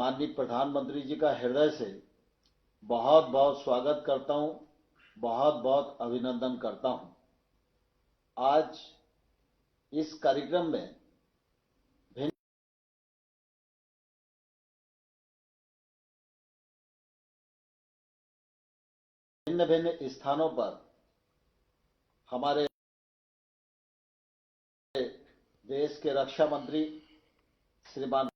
माननीय प्रधानमंत्री जी का हृदय से बहुत बहुत स्वागत करता हूं, बहुत बहुत अभिनंदन करता हूं। आज इस कार्यक्रम में भिन्न भिन्न स्थानों पर हमारे देश के रक्षा मंत्री श्रीमान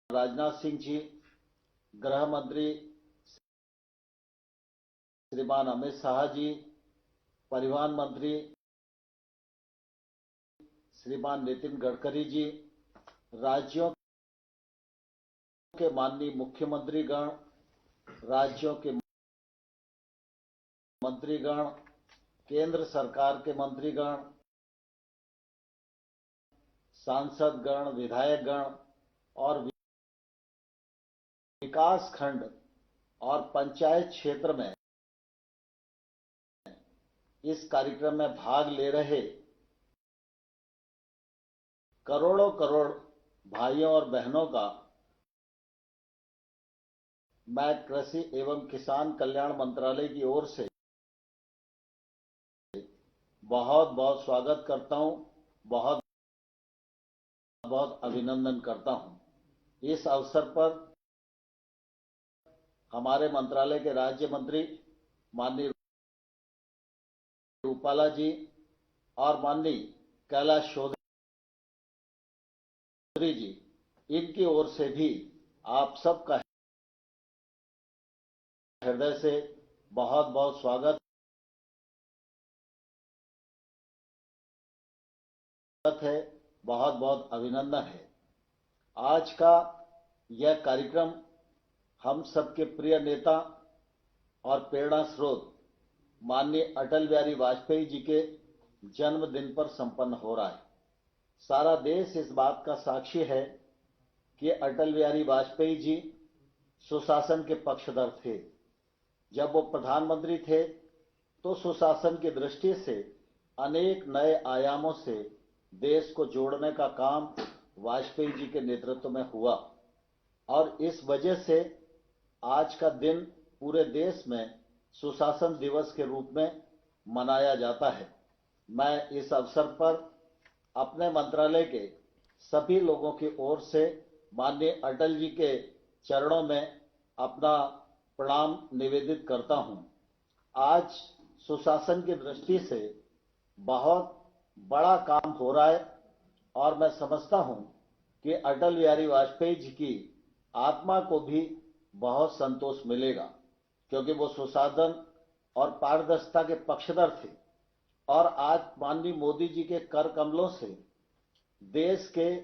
राजनाथ सिंह जी, गृह मंत्री श्रीमान अमित शाह जी, परिवहन मंत्री श्रीमान नितिन गडकरी जी, राज्यों के माननीय मुख्यमंत्रीगण, राज्यों के मंत्रीगण, केंद्र सरकार के मंत्रीगण, सांसदगण, विधायकगण और विकास खंड और पंचायत क्षेत्र में इस कार्यक्रम में भाग ले रहे करोड़ों करोड़ भाइयों और बहनों का मैं कृषि एवं किसान कल्याण मंत्रालय की ओर से बहुत बहुत स्वागत करता हूं, बहुत बहुत अभिनंदन करता हूं। इस अवसर पर हमारे मंत्रालय के राज्य मंत्री माननीय रूपाला जी और माननीय कैलाश चौधरी जी, इनकी ओर से भी आप सबका हृदय से बहुत बहुत स्वागत है, बहुत बहुत अभिनंदन है। आज का यह कार्यक्रम हम सबके प्रिय नेता और प्रेरणा स्रोत माननीय अटल बिहारी वाजपेयी जी के जन्मदिन पर संपन्न हो रहा है। सारा देश इस बात का साक्षी है कि अटल बिहारी वाजपेयी जी सुशासन के पक्षधर थे। जब वो प्रधानमंत्री थे तो सुशासन की दृष्टि से अनेक नए आयामों से देश को जोड़ने का काम वाजपेयी जी के नेतृत्व में हुआ और इस वजह से आज का दिन पूरे देश में सुशासन दिवस के रूप में मनाया जाता है। मैं इस अवसर पर अपने मंत्रालय के सभी लोगों की ओर से माननीय अटल जी के चरणों में अपना प्रणाम निवेदित करता हूं। आज सुशासन की दृष्टि से बहुत बड़ा काम हो रहा है और मैं समझता हूं कि अटल बिहारी वाजपेयी जी की आत्मा को भी बहुत संतोष मिलेगा, क्योंकि वो सुशासन और पारदर्शिता के पक्षधर थे और आज माननीय मोदी जी के कर कमलों से देश के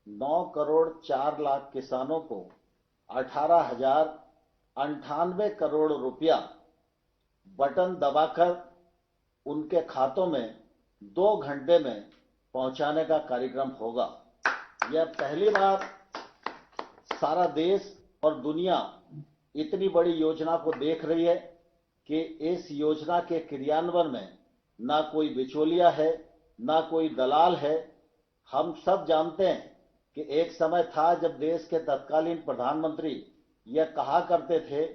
9 करोड़ 4 लाख किसानों को 18,098 करोड़ रुपया बटन दबाकर उनके खातों में 2 घंटे में पहुंचाने का कार्यक्रम होगा। यह पहली बार सारा देश और दुनिया इतनी बड़ी योजना को देख रही है कि इस योजना के क्रियान्वयन में ना कोई बिचौलिया है, ना कोई दलाल है। हम सब जानते हैं कि एक समय था जब देश के तत्कालीन प्रधानमंत्री यह कहा करते थे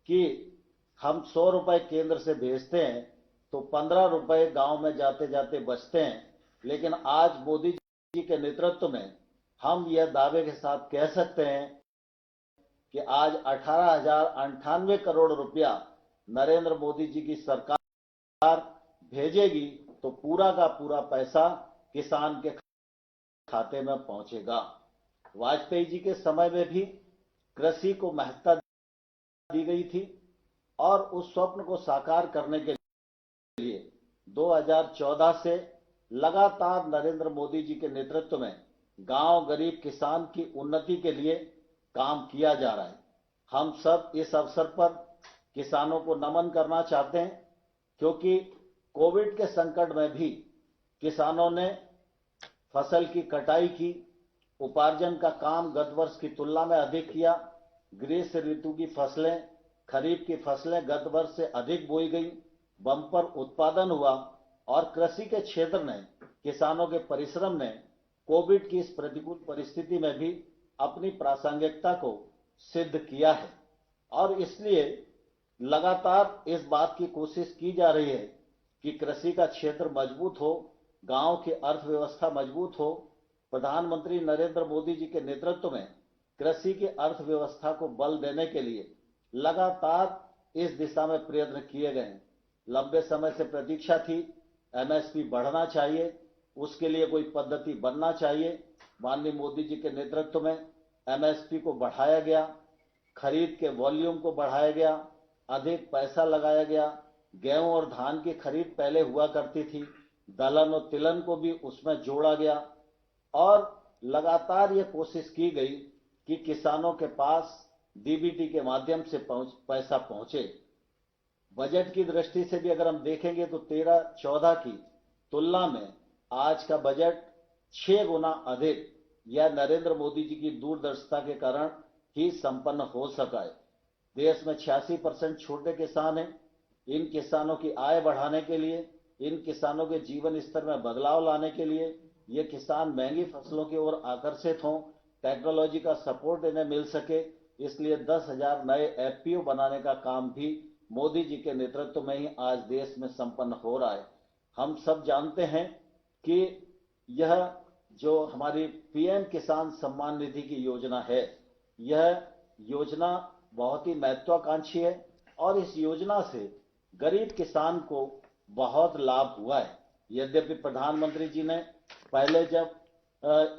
कि हम 100 रुपए केंद्र से भेजते हैं तो 15 रुपए गांव में जाते जाते बचते हैं, लेकिन आज मोदी जी के नेतृत्व में हम यह दावे के साथ कह सकते हैं कि आज 18,098 करोड़ रुपया नरेंद्र मोदी जी की सरकार भेजेगी तो पूरा का पूरा पैसा किसान के खाते में पहुंचेगा। वाजपेयी जी के समय में भी कृषि को महत्ता दी गई थी और उस स्वप्न को साकार करने के लिए 2014 से लगातार नरेंद्र मोदी जी के नेतृत्व में गांव गरीब किसान की उन्नति के लिए काम किया जा रहा है। हम सब इस अवसर पर किसानों को नमन करना चाहते हैं, क्योंकि कोविड के संकट में भी किसानों ने फसल की कटाई की, उपार्जन का काम गत वर्ष की तुलना में अधिक किया। ग्रीष्म ऋतु की फसलें, खरीफ की फसलें गत वर्ष से अधिक बोई गई, बम्पर उत्पादन हुआ और कृषि के क्षेत्र में किसानों के परिश्रम ने कोविड की इस प्रतिकूल परिस्थिति में भी अपनी प्रासंगिकता को सिद्ध किया है और इसलिए लगातार इस बात की कोशिश की जा रही है कि कृषि का क्षेत्र मजबूत हो, गांव की अर्थव्यवस्था मजबूत हो। प्रधानमंत्री नरेंद्र मोदी जी के नेतृत्व में कृषि की अर्थव्यवस्था को बल देने के लिए लगातार इस दिशा में प्रयत्न किए गए हैं। लंबे समय से प्रतीक्षा थी, एमएसपी बढ़ना चाहिए, उसके लिए कोई पद्धति बनना चाहिए। माननीय मोदी जी के नेतृत्व में एमएसपी को बढ़ाया गया, खरीद के वॉल्यूम को बढ़ाया गया, अधिक पैसा लगाया गया। गेहूं और धान की खरीद पहले हुआ करती थी, दलहन और तिलहन को भी उसमें जोड़ा गया और लगातार ये कोशिश की गई कि किसानों के पास डीबीटी के माध्यम से पैसा पहुंचे। बजट की दृष्टि से भी अगर हम देखेंगे तो 13-14 की तुलना में आज का बजट 6 गुना अधिक यह नरेंद्र मोदी जी की दूरदर्शिता के कारण ही संपन्न हो सका है। देश में 86% छोटे किसान हैं। इन किसानों की आय बढ़ाने के लिए, इन किसानों के जीवन स्तर में बदलाव लाने के लिए, ये किसान महंगी फसलों की ओर आकर्षित हों, टेक्नोलॉजी का सपोर्ट इन्हें मिल सके, इसलिए 10,000 नए एफपीओ बनाने का काम भी मोदी जी के नेतृत्व में ही आज देश में संपन्न हो रहा है। हम सब जानते हैं कि यह जो हमारी पीएम किसान सम्मान निधि की योजना है, यह योजना बहुत ही महत्वाकांक्षी है और इस योजना से गरीब किसान को बहुत लाभ हुआ है। यद्यपि प्रधानमंत्री जी ने पहले जब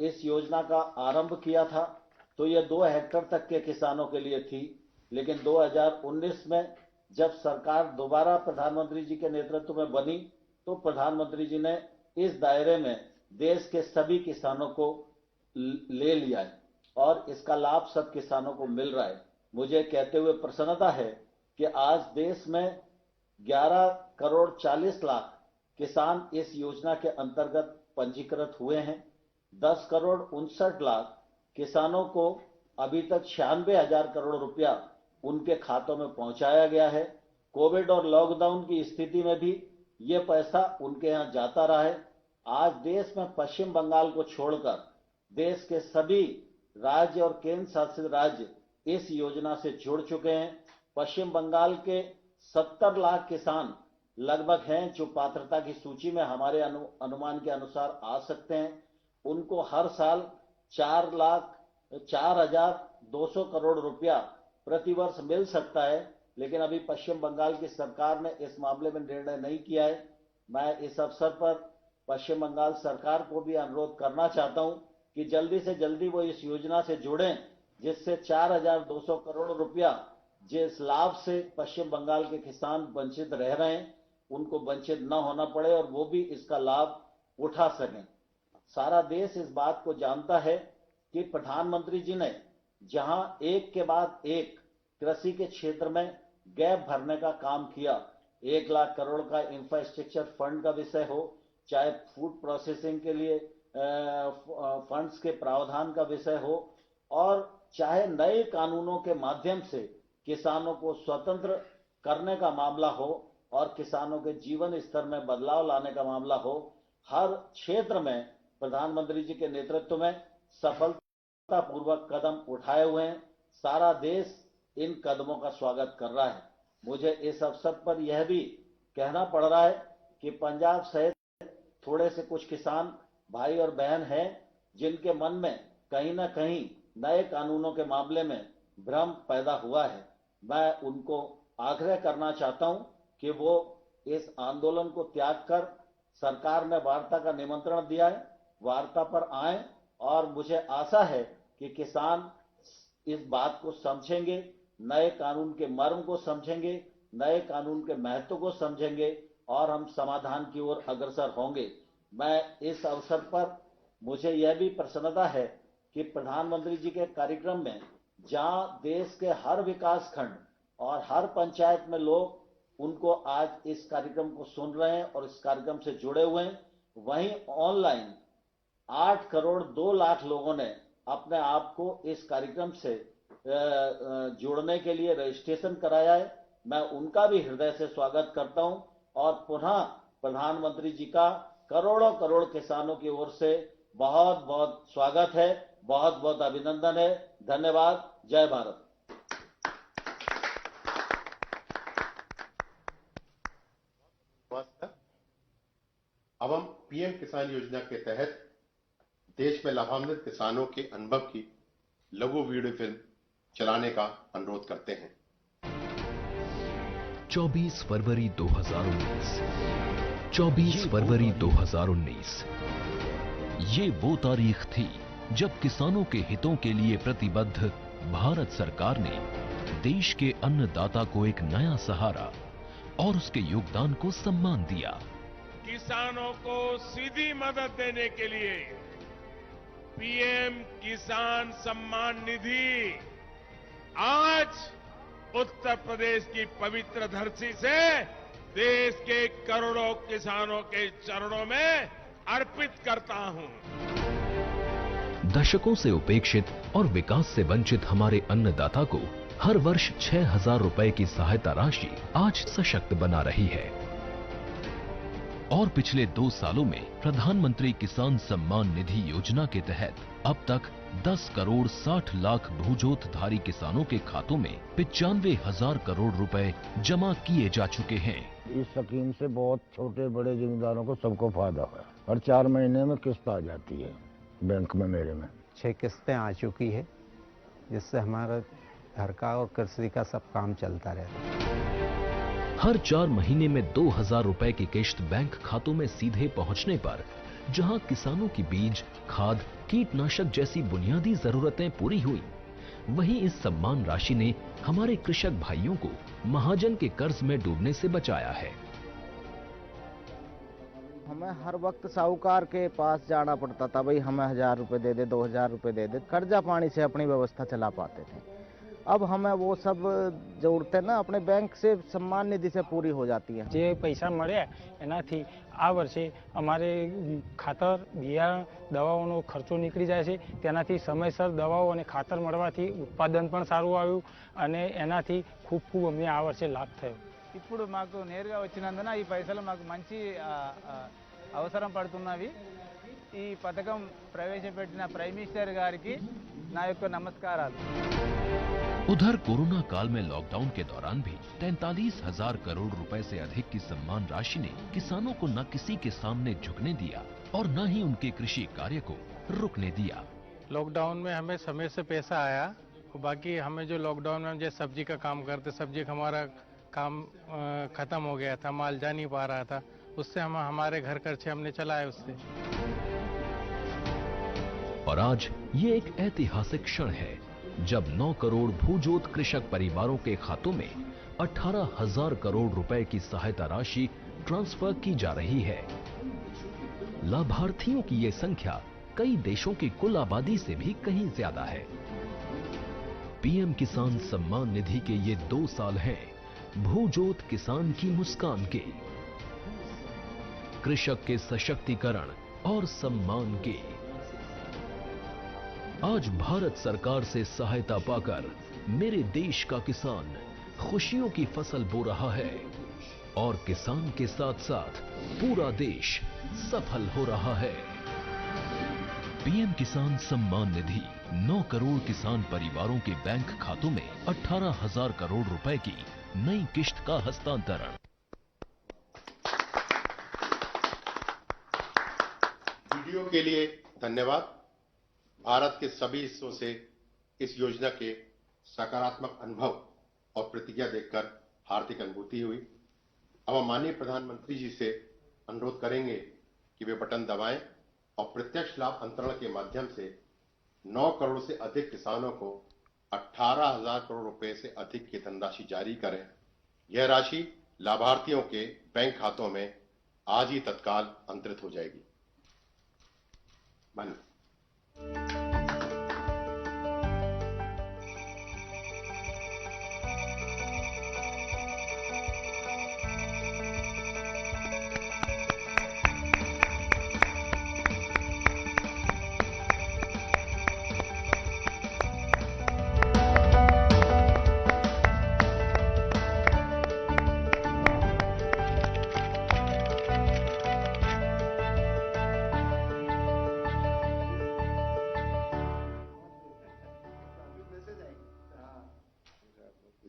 इस योजना का आरंभ किया था तो यह 2 हेक्टेयर तक के किसानों के लिए थी, लेकिन 2019 में जब सरकार दोबारा प्रधानमंत्री जी के नेतृत्व में बनी तो प्रधानमंत्री जी ने इस दायरे में देश के सभी किसानों को ले लिया है और इसका लाभ सब किसानों को मिल रहा है। मुझे कहते हुए प्रसन्नता है कि आज देश में 11 करोड़ 40 लाख किसान इस योजना के अंतर्गत पंजीकृत हुए हैं। 10 करोड़ 59 लाख किसानों को अभी तक 96,000 करोड़ रुपया उनके खातों में पहुंचाया गया है। कोविड और लॉकडाउन की स्थिति में भी ये पैसा उनके यहां जाता रहा है। आज देश में पश्चिम बंगाल को छोड़कर देश के सभी राज्य और केंद्र शासित राज्य इस योजना से जुड़ चुके हैं। पश्चिम बंगाल के 70 लाख किसान लगभग हैं जो पात्रता की सूची में हमारे अनुमान के अनुसार आ सकते हैं। उनको हर साल 4,0200 करोड़ रुपया प्रतिवर्ष मिल सकता है, लेकिन अभी पश्चिम बंगाल की सरकार ने इस मामले में निर्णय नहीं किया है। मैं इस अवसर पर पश्चिम बंगाल सरकार को भी अनुरोध करना चाहता हूं कि जल्दी से जल्दी वो इस योजना से जुड़ें, जिससे 4,200 करोड़ रुपया जिस लाभ से पश्चिम बंगाल के किसान वंचित रह रहे हैं उनको वंचित न होना पड़े और वो भी इसका लाभ उठा सकें। सारा देश इस बात को जानता है कि प्रधानमंत्री जी ने जहां एक के बाद एक कृषि के क्षेत्र में गैप भरने का काम किया, 1 लाख करोड़ का इंफ्रास्ट्रक्चर फंड का विषय हो, चाहे फूड प्रोसेसिंग के लिए फंड्स के प्रावधान का विषय हो और चाहे नए कानूनों के माध्यम से किसानों को स्वतंत्र करने का मामला हो और किसानों के जीवन स्तर में बदलाव लाने का मामला हो, हर क्षेत्र में प्रधानमंत्री जी के नेतृत्व में सफलतापूर्वक कदम उठाए हुए हैं। सारा देश इन कदमों का स्वागत कर रहा है। मुझे इस अवसर पर यह भी कहना पड़ रहा है कि पंजाब सहित थोड़े से कुछ किसान भाई और बहन हैं जिनके मन में कहीं ना कहीं नए कानूनों के मामले में भ्रम पैदा हुआ है। मैं उनको आग्रह करना चाहता हूं कि वो इस आंदोलन को त्याग कर, सरकार ने वार्ता का निमंत्रण दिया है, वार्ता पर आए और मुझे आशा है कि किसान इस बात को समझेंगे, नए कानून के मर्म को समझेंगे, नए कानून के महत्व को समझेंगे और हम समाधान की ओर अग्रसर होंगे। मैं इस अवसर पर मुझे यह भी प्रसन्नता है कि प्रधानमंत्री जी के कार्यक्रम में जहां देश के हर विकास खंड और हर पंचायत में लोग उनको आज इस कार्यक्रम को सुन रहे हैं और इस कार्यक्रम से जुड़े हुए हैं, वहीं ऑनलाइन 8 करोड़ 2 लाख लोगों ने अपने आप को इस कार्यक्रम से जुड़ने के लिए रजिस्ट्रेशन कराया है। मैं उनका भी हृदय से स्वागत करता हूं और पुनः प्रधानमंत्री जी का करोड़ों करोड़ किसानों की ओर से बहुत बहुत स्वागत है, बहुत बहुत अभिनंदन है। धन्यवाद। जय भारत। अब हम पीएम किसान योजना के तहत देश में लाभान्वित किसानों के अनुभव की लघु वीडियो फिल्म चलाने का अनुरोध करते हैं। 24 फरवरी 2019। 24 फरवरी 2019 ये वो तारीख थी जब किसानों के हितों के लिए प्रतिबद्ध भारत सरकार ने देश के अन्नदाता को एक नया सहारा और उसके योगदान को सम्मान दिया। किसानों को सीधी मदद देने के लिए पीएम किसान सम्मान निधि आज उत्तर प्रदेश की पवित्र धरती से देश के करोड़ों किसानों के चरणों में अर्पित करता हूं। दशकों से उपेक्षित और विकास से वंचित हमारे अन्नदाता को हर वर्ष 6,000 रुपए की सहायता राशि आज सशक्त बना रही है और पिछले 2 सालों में प्रधानमंत्री किसान सम्मान निधि योजना के तहत अब तक 10 करोड़ 60 लाख भूजोतधारी किसानों के खातों में 95,000 करोड़ रुपए जमा किए जा चुके हैं। इस स्कीम से बहुत छोटे बड़े जिम्मेदारों को सबको फायदा है और 4 महीने में किस्त आ जाती है बैंक में। मेरे में 6 किस्तें आ चुकी है जिससे हमारा घर का और कृषि का सब काम चलता रहता है। हर 4 महीने में 2,000 रुपए की किश्त बैंक खातों में सीधे पहुंचने पर जहां किसानों की बीज, खाद, कीटनाशक जैसी बुनियादी जरूरतें पूरी हुई, वहीं इस सम्मान राशि ने हमारे कृषक भाइयों को महाजन के कर्ज में डूबने से बचाया है। हमें हर वक्त साहूकार के पास जाना पड़ता था, भाई हमें 1,000 रुपए दे दे, 2,000 रुपए दे दे, कर्जा पानी से अपनी व्यवस्था चला पाते थे। अब हमें वो सब जरूरतें ना अपने बैंक से सम्मान निधि से पूरी हो जाती है। જે પૈસા મળ્યા એનાથી આ વર્ષે અમારે ખાતર, બિયારણ, દવાઓનો ખર્ચો નીકળી જાય છે। તેનાથી સમયસર દવાઓ અને ખાતર મળવાથી ઉત્પાદન પણ સારું આવ્યું અને એનાથી ખૂબ ખૂબ અમને આ વર્ષે લાભ થયો। ఇప్పుడు మాకు నేరుగా వచ్చినందున ఈ పైసలు మాకు మంచి అవసరం పడుతున్నవి। ఈ పథకం ప్రవేశపెట్టిన ప్రైమ్ మినిస్టర్ గారికి నా యొక్క నమస్కారాలు। उधर कोरोना काल में लॉकडाउन के दौरान भी 43,000 करोड़ रुपए से अधिक की सम्मान राशि ने किसानों को न किसी के सामने झुकने दिया और न ही उनके कृषि कार्य को रुकने दिया। लॉकडाउन में हमें समय से पैसा आया, बाकी हमें जो लॉकडाउन में जो सब्जी का काम करते, सब्जी का हमारा काम खत्म हो गया था, माल जा नहीं पा रहा था, उससे हम हमारे घर खर्चे हमने चलाए उससे। और आज ये एक ऐतिहासिक क्षण है जब 9 करोड़ भूजोत कृषक परिवारों के खातों में 18,000 करोड़ रुपए की सहायता राशि ट्रांसफर की जा रही है। लाभार्थियों की ये संख्या कई देशों की कुल आबादी से भी कहीं ज्यादा है। पीएम किसान सम्मान निधि के ये 2 साल हैं भूजोत किसान की मुस्कान के, कृषक के सशक्तिकरण और सम्मान के। आज भारत सरकार से सहायता पाकर मेरे देश का किसान खुशियों की फसल बो रहा है और किसान के साथ साथ पूरा देश सफल हो रहा है। पीएम किसान सम्मान निधि 9 करोड़ किसान परिवारों के बैंक खातों में 18,000 करोड़ रुपए की नई किश्त का हस्तांतरण। वीडियो के लिए धन्यवाद। भारत के सभी हिस्सों से इस योजना के सकारात्मक अनुभव और प्रतिक्रिया देखकर हार्दिक अनुभूति हुई। अब हम माननीय प्रधानमंत्री जी से अनुरोध करेंगे कि वे बटन दबाएं और प्रत्यक्ष लाभ अंतरण के माध्यम से 9 करोड़ से अधिक किसानों को 18,000 करोड़ रुपए से अधिक की धनराशि जारी करें। यह राशि लाभार्थियों के बैंक खातों में आज ही तत्काल अंतरित हो जाएगी। माननीय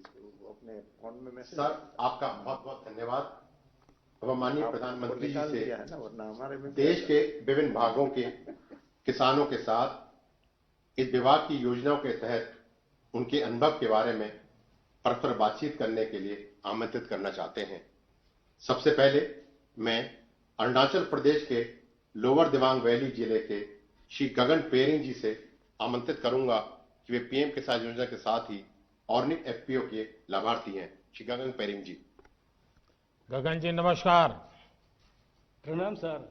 अपने फोन में मैसेज। सर आपका बहुत बहुत धन्यवाद। अब हम माननीय प्रधानमंत्री जी से है ना, वरना हमारे में देश के विभिन्न भागों के किसानों के साथ इस विभाग की योजनाओं के तहत उनके अनुभव के बारे में परस्पर बातचीत करने के लिए आमंत्रित करना चाहते हैं। सबसे पहले मैं अरुणाचल प्रदेश के लोअर दिबांग वैली जिले के श्री गगन पेरिंग जी से आमंत्रित करूंगा कि वे पीएम किसान योजना के साथ ही ऑर्गेनिक एफपीओ के लाभार्थी हैं। श्री गगन पेरिंग जी। गगन जी नमस्कार। प्रणाम सर।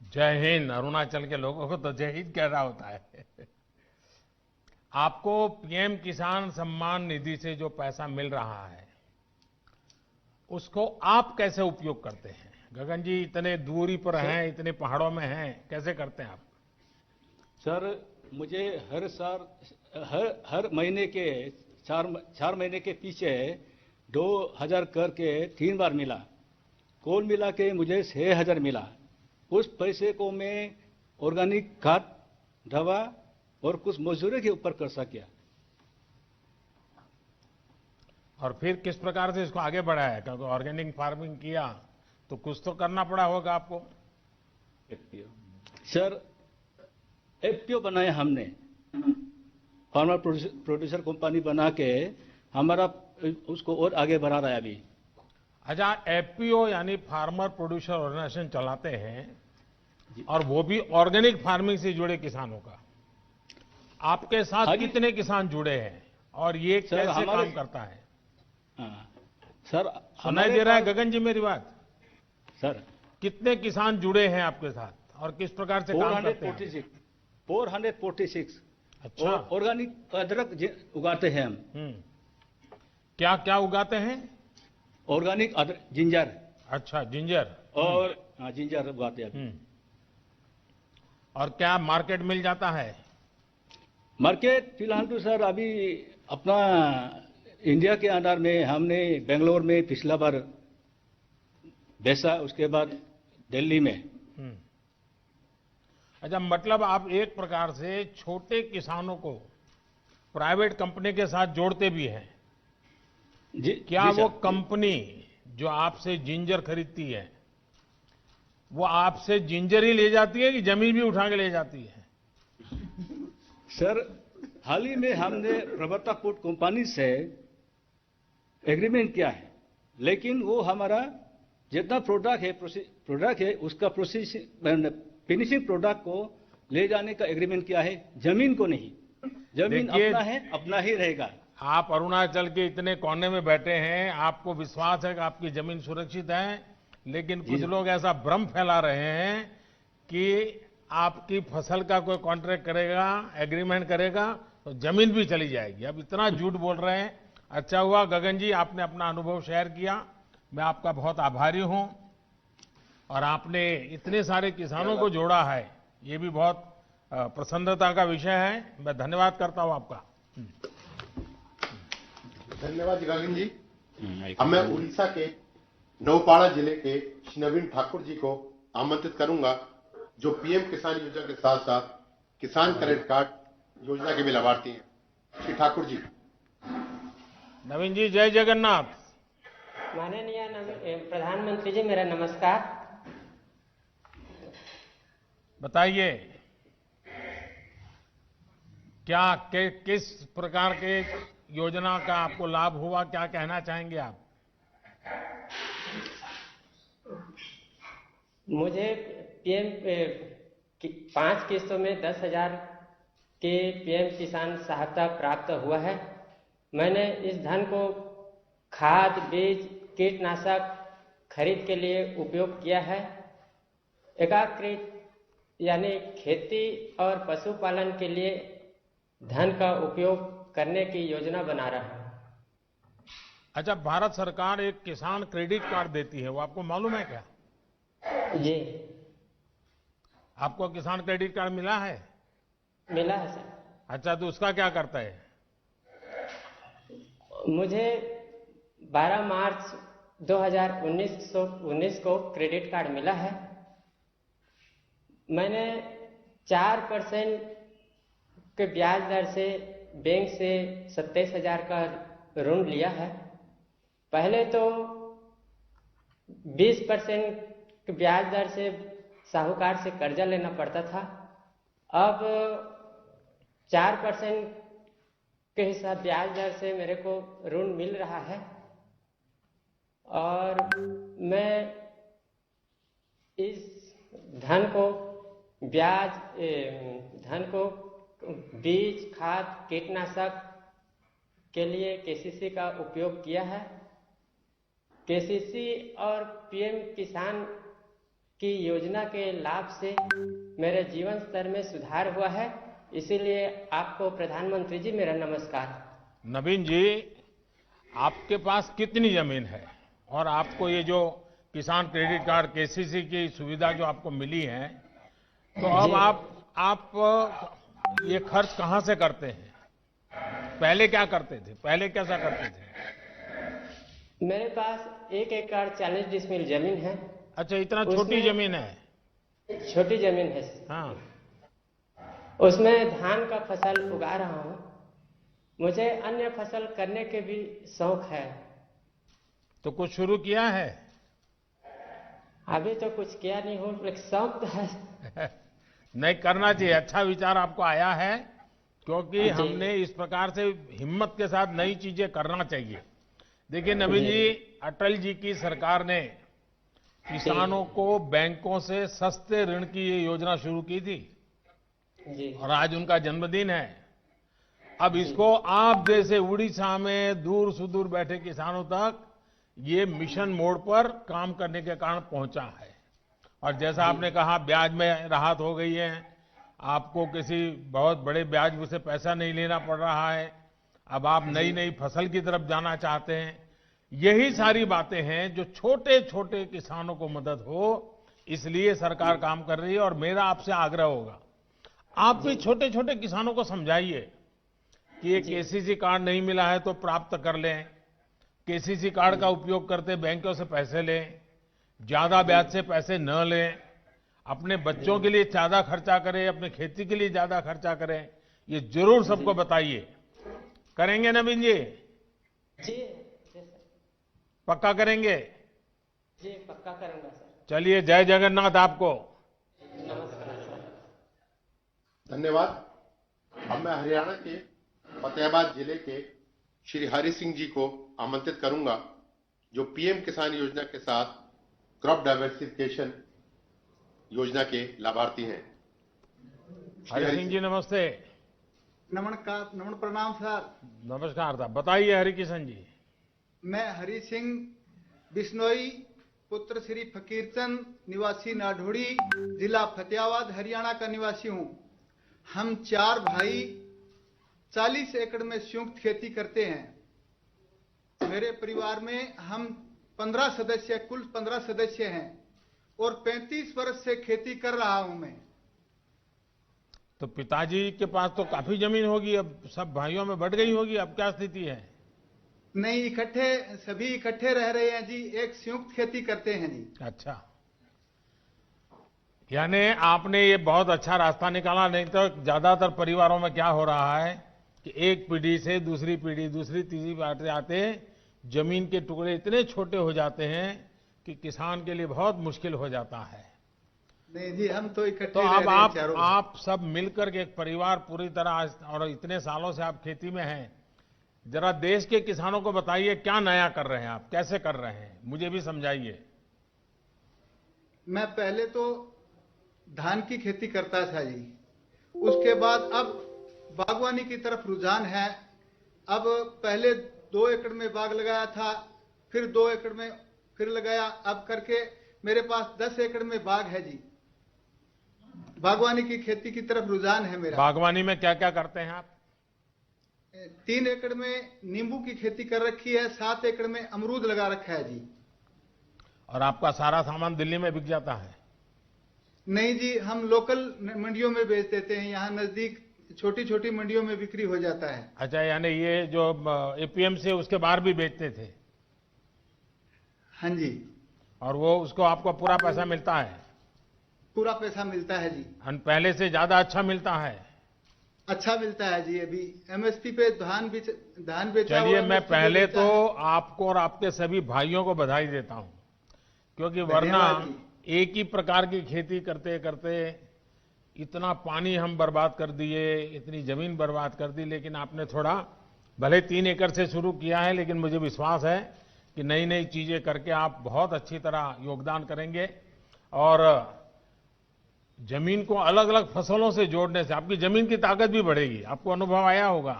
जय हिंद। अरुणाचल के लोगों को तो जय हिंद कह रहा होता है। आपको पीएम किसान सम्मान निधि से जो पैसा मिल रहा है उसको आप कैसे उपयोग करते हैं? गगन जी इतने दूरी पर हैं, इतने पहाड़ों में हैं, कैसे करते हैं आप? सर मुझे हर साल हर महीने के चार महीने के पीछे 2000 करके 3 बार मिला। कुल मिला के मुझे 6000 मिला। उस पैसे को मैं ऑर्गेनिक खाद, दवा और कुछ मजदूरी के ऊपर कर सकिया। और फिर किस प्रकार से इसको आगे बढ़ाया? क्योंकि ऑर्गेनिक फार्मिंग किया तो कुछ तो करना पड़ा होगा आपको। सर एफपीओ बनाया हमने, फार्मर प्रोड्यूसर कंपनी बना के हमारा उसको और आगे बढ़ा रहा है अभी। अच्छा, एफपीओ यानी फार्मर प्रोड्यूसर ऑर्गेनाइजेशन चलाते हैं और वो भी ऑर्गेनिक फार्मिंग से जुड़े किसानों का। आपके साथ कितने किसान जुड़े हैं और ये कैसे काम करता है? सर सुनाई दे रहा है गगन जी मेरी बात? सर कितने किसान जुड़े हैं आपके साथ और किस प्रकार से काम करते हैं? 446। अच्छा। ऑर्गेनिक अदरक उगाते हैं हम। क्या क्या उगाते हैं? ऑर्गेनिक अदरक, जिंजर। अच्छा, जिंजर। और जिंजर उगाते हैं। और क्या मार्केट मिल जाता है? मार्केट फिलहाल तो सर अभी अपना इंडिया के अंदर में हमने बेंगलोर में पिछला बार बेचा, उसके बाद दिल्ली में। अच्छा, मतलब आप एक प्रकार से छोटे किसानों को प्राइवेट कंपनी के साथ जोड़ते भी हैं। क्या वो कंपनी जो आपसे जिंजर खरीदती है वो आपसे जिंजर ही ले जाती है कि जमीन भी उठा के ले जाती है? सर हाल ही में हमने प्रवर्ता फूड कंपनी से एग्रीमेंट किया है, लेकिन वो हमारा जितना प्रोडक्ट है उसका फिनिशिंग प्रोडक्ट को ले जाने का एग्रीमेंट किया है, जमीन को नहीं। जमीन अपना है, अपना ही रहेगा। आप अरुणाचल के इतने कोने में बैठे हैं, आपको विश्वास है कि आपकी जमीन सुरक्षित है, लेकिन कुछ लोग ऐसा भ्रम फैला रहे हैं कि आपकी फसल का कोई कॉन्ट्रैक्ट करेगा, एग्रीमेंट करेगा तो जमीन भी चली जाएगी। अब इतना झूठ बोल रहे हैं। अच्छा हुआ गगन जी आपने अपना अनुभव शेयर किया, मैं आपका बहुत आभारी हूं। और आपने इतने सारे किसानों को जोड़ा है, ये भी बहुत प्रसन्नता का विषय है। मैं धन्यवाद करता हूं आपका। धन्यवाद गगन जी। अब मैं उड़ीसा के नौपाड़ा जिले के श्री नवीन ठाकुर जी को आमंत्रित करूंगा, जो पीएम किसान योजना के साथ साथ किसान क्रेडिट कार्ड योजना के भी लाभार्थी हैं। श्री ठाकुर जी। नवीन जी जय जगन्नाथ। माननीय प्रधानमंत्री जी मेरा नमस्कार। बताइए क्या किस प्रकार के योजना का आपको लाभ हुआ, क्या कहना चाहेंगे आप? मुझे पीएम 5 किस्तों में 10,000 के पीएम किसान सहायता प्राप्त हुआ है। मैंने इस धन को खाद, बीज, कीटनाशक खरीद के लिए उपयोग किया है। एकीकृत यानी खेती और पशुपालन के लिए धन का उपयोग करने की योजना बना रहा हूं। अच्छा, भारत सरकार एक किसान क्रेडिट कार्ड देती है, वो आपको मालूम है क्या? जी। आपको किसान क्रेडिट कार्ड मिला है? मिला है सर। अच्छा, तो उसका क्या करता है? मुझे 12 मार्च 2019 को क्रेडिट कार्ड मिला है। मैंने 4% के ब्याज दर से बैंक से 27,000 का ऋण लिया है। पहले तो 20% ब्याज दर से साहूकार से कर्जा लेना पड़ता था, अब 4% के हिसाब ब्याज दर से मेरे को ऋण मिल रहा है और मैं इस धन को बीज, खाद, कीटनाशक के लिए केसीसी का उपयोग किया है। केसीसी और पीएम किसान की योजना के लाभ से मेरे जीवन स्तर में सुधार हुआ है, इसीलिए आपको प्रधानमंत्री जी मेरा नमस्कार। नवीन जी, आपके पास कितनी जमीन है और आपको ये जो किसान क्रेडिट कार्ड केसीसी की सुविधा जो आपको मिली है, तो अब आप ये खर्च कहाँ से करते हैं? पहले क्या करते थे? पहले कैसा करते थे? मेरे पास 1 एकड़ 40 डिसमिल जमीन है। अच्छा, इतना छोटी जमीन है? छोटी जमीन है। हाँ, उसमें धान का फसल उगा रहा हूँ। मुझे अन्य फसल करने के भी शौक है। तो कुछ शुरू किया है? अभी तो कुछ किया नहीं हूँ, लेकिन शौक तो है। नहीं, करना चाहिए। अच्छा विचार आपको आया है, क्योंकि हमने इस प्रकार से हिम्मत के साथ नई चीजें करना चाहिए। देखिए नवीन जी, अटल जी की सरकार ने किसानों को बैंकों से सस्ते ऋण की ये योजना शुरू की थी और आज उनका जन्मदिन है। अब इसको आप जैसे उड़ीसा में दूर सुदूर बैठे किसानों तक ये मिशन मोड पर काम करने के कारण पहुंचा है। और जैसा आपने कहा, ब्याज में राहत हो गई है, आपको किसी बहुत बड़े ब्याज से पैसा नहीं लेना पड़ रहा है, अब आप नई नई फसल की तरफ जाना चाहते हैं। यही सारी बातें हैं जो छोटे छोटे किसानों को मदद हो, इसलिए सरकार काम कर रही है। और मेरा आपसे आग्रह होगा, आप भी छोटे छोटे किसानों को समझाइए कि ये केसीसी कार्ड नहीं मिला है तो प्राप्त कर लें, केसीसी कार्ड का उपयोग करते बैंकों से पैसे लें, ज्यादा ब्याज से पैसे न लें, अपने बच्चों के लिए ज्यादा खर्चा करें, अपने खेती के लिए ज्यादा खर्चा करें। ये जरूर सबको बताइए। करेंगे नवीन जी? जी पक्का करेंगे? जी पक्का करूंगा सर। चलिए, जय जगन्नाथ आपको। नमस्कार सर। धन्यवाद। अब मैं हरियाणा के फतेहाबाद जिले के श्री हरि सिंह जी को आमंत्रित करूंगा, जो पीएम किसान योजना के साथ क्रॉप डाइवर्सिफिकेशन योजना के लाभार्थी हैं। हरि सिंह जी नमस्ते। नमन प्रणाम सर। नमस्कार साहब, बताइए हरि किशन जी। मैं हरि सिंह बिश्नोई, पुत्र श्री फकीरचंद, निवासी नाढोड़ी, जिला फतेहाबाद, हरियाणा का निवासी हूं। हम 4 भाई 40 एकड़ में संयुक्त खेती करते हैं। मेरे परिवार में हम 15 सदस्य, कुल 15 सदस्य हैं और 35 वर्ष से खेती कर रहा हूं मैं। तो पिताजी के पास तो काफी जमीन होगी, अब सब भाइयों में बढ़ गई होगी, अब क्या स्थिति है? नहीं, सभी इकट्ठे रह रहे हैं जी, एक संयुक्त खेती करते हैं जी। अच्छा, यानी आपने ये बहुत अच्छा रास्ता निकाला। नहीं तो ज्यादातर परिवारों में क्या हो रहा है कि एक पीढ़ी से दूसरी पीढ़ी, दूसरी तीसरी बातें आते, जमीन के टुकड़े इतने छोटे हो जाते हैं कि किसान के लिए बहुत मुश्किल हो जाता है। नहीं जी, हम तो इकट्ठे तो रह अब रहे हैं। आप सब मिलकर के एक परिवार पूरी तरह, और इतने सालों से आप खेती में हैं, जरा देश के किसानों को बताइए क्या नया कर रहे हैं आप, कैसे कर रहे हैं, मुझे भी समझाइए। मैं पहले तो धान की खेती करता था जी, उसके बाद अब बागवानी की तरफ रुझान है। अब पहले 2 एकड़ में बाग लगाया था, फिर 2 एकड़ में फिर लगाया, अब करके मेरे पास 10 एकड़ में बाग है जी। बागवानी की खेती की तरफ रुझान है मेरा। बागवानी में क्या क्या करते हैं आप? 3 एकड़ में नींबू की खेती कर रखी है, 7 एकड़ में अमरूद लगा रखा है जी। और आपका सारा सामान दिल्ली में बिक जाता है? नहीं जी, हम लोकल मंडियों में बेच देते हैं, यहाँ नजदीक छोटी छोटी मंडियों में बिक्री हो जाता है। अच्छा, यानी ये जो एपीएमसी है उसके बाहर भी बेचते थे? हाँ जी। और वो उसको आपको पूरा पैसा मिलता है? पूरा पैसा मिलता है जी। पहले से ज्यादा अच्छा मिलता है? अच्छा मिलता है जी। अभी एमएसपी पे धान बेचा चलिए, हुआ मैं MSP पे पहले मिलता तो है। आपको और आपके सभी भाइयों को बधाई देता हूं, क्योंकि वरना धन्यवाद जी। एक ही प्रकार की खेती करते करते इतना पानी हम बर्बाद कर दिए, इतनी जमीन बर्बाद कर दी। लेकिन आपने थोड़ा, भले 3 एकड़ से शुरू किया है, लेकिन मुझे विश्वास है कि नई नई चीजें करके आप बहुत अच्छी तरह योगदान करेंगे। और जमीन को अलग अलग फसलों से जोड़ने से आपकी जमीन की ताकत भी बढ़ेगी, आपको अनुभव आया होगा।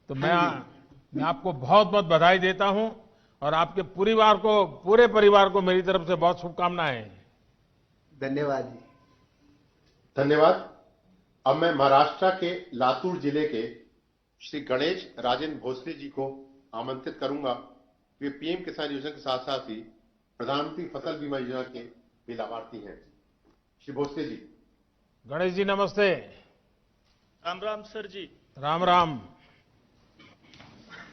तो मैं आपको बहुत बहुत बधाई देता हूं और आपके पूरे परिवार को मेरी तरफ से बहुत शुभकामनाएं। धन्यवाद जी। धन्यवाद। अब मैं महाराष्ट्र के लातूर जिले के श्री गणेश राजेंद्र भोसले जी को आमंत्रित करूंगा। वे पीएम किसान योजना के साथ साथ ही प्रधानमंत्री फसल बीमा योजना के भी लाभार्थी हैं। श्री भोसले जी। गणेश जी नमस्ते। राम राम सर जी। राम राम।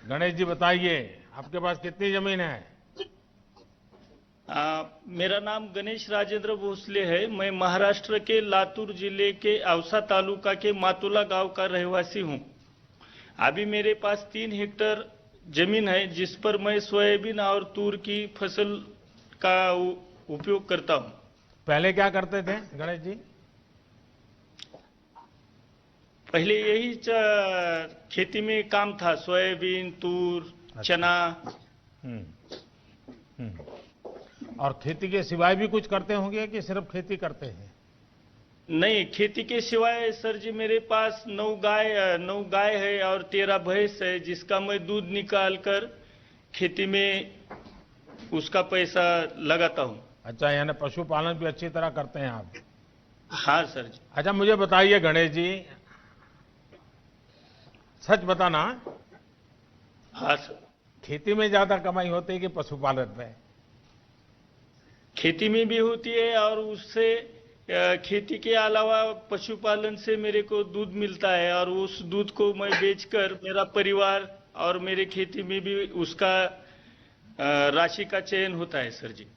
गणेश जी बताइए, आपके पास कितनी जमीन है? मेरा नाम गणेश राजेंद्र भोसले है। मैं महाराष्ट्र के लातूर जिले के औसा तालुका के मातुला गांव का रहवासी हूं। अभी मेरे पास 3 हेक्टेयर जमीन है, जिस पर मैं सोयाबीन और तूर की फसल का उपयोग करता हूं। पहले क्या करते थे गणेश जी? पहले यही खेती में काम था, सोयाबीन, तूर, चना। और खेती के सिवाय भी कुछ करते होंगे कि सिर्फ खेती करते हैं? नहीं, खेती के सिवाय सर जी मेरे पास 9 गाय है और 13 भैंस है, जिसका मैं दूध निकाल कर खेती में उसका पैसा लगाता हूं। अच्छा, यानी पशुपालन भी अच्छी तरह करते हैं आप? हाँ सर जी। अच्छा, मुझे बताइए गणेश जी, सच बताना। हाँ सर। खेती में ज्यादा कमाई होती है कि पशुपालन में? खेती में भी होती है और उससे खेती के अलावा पशुपालन से मेरे को दूध मिलता है और उस दूध को मैं बेचकर मेरा परिवार और मेरे खेती में भी उसका राशि का चयन होता है सर जी।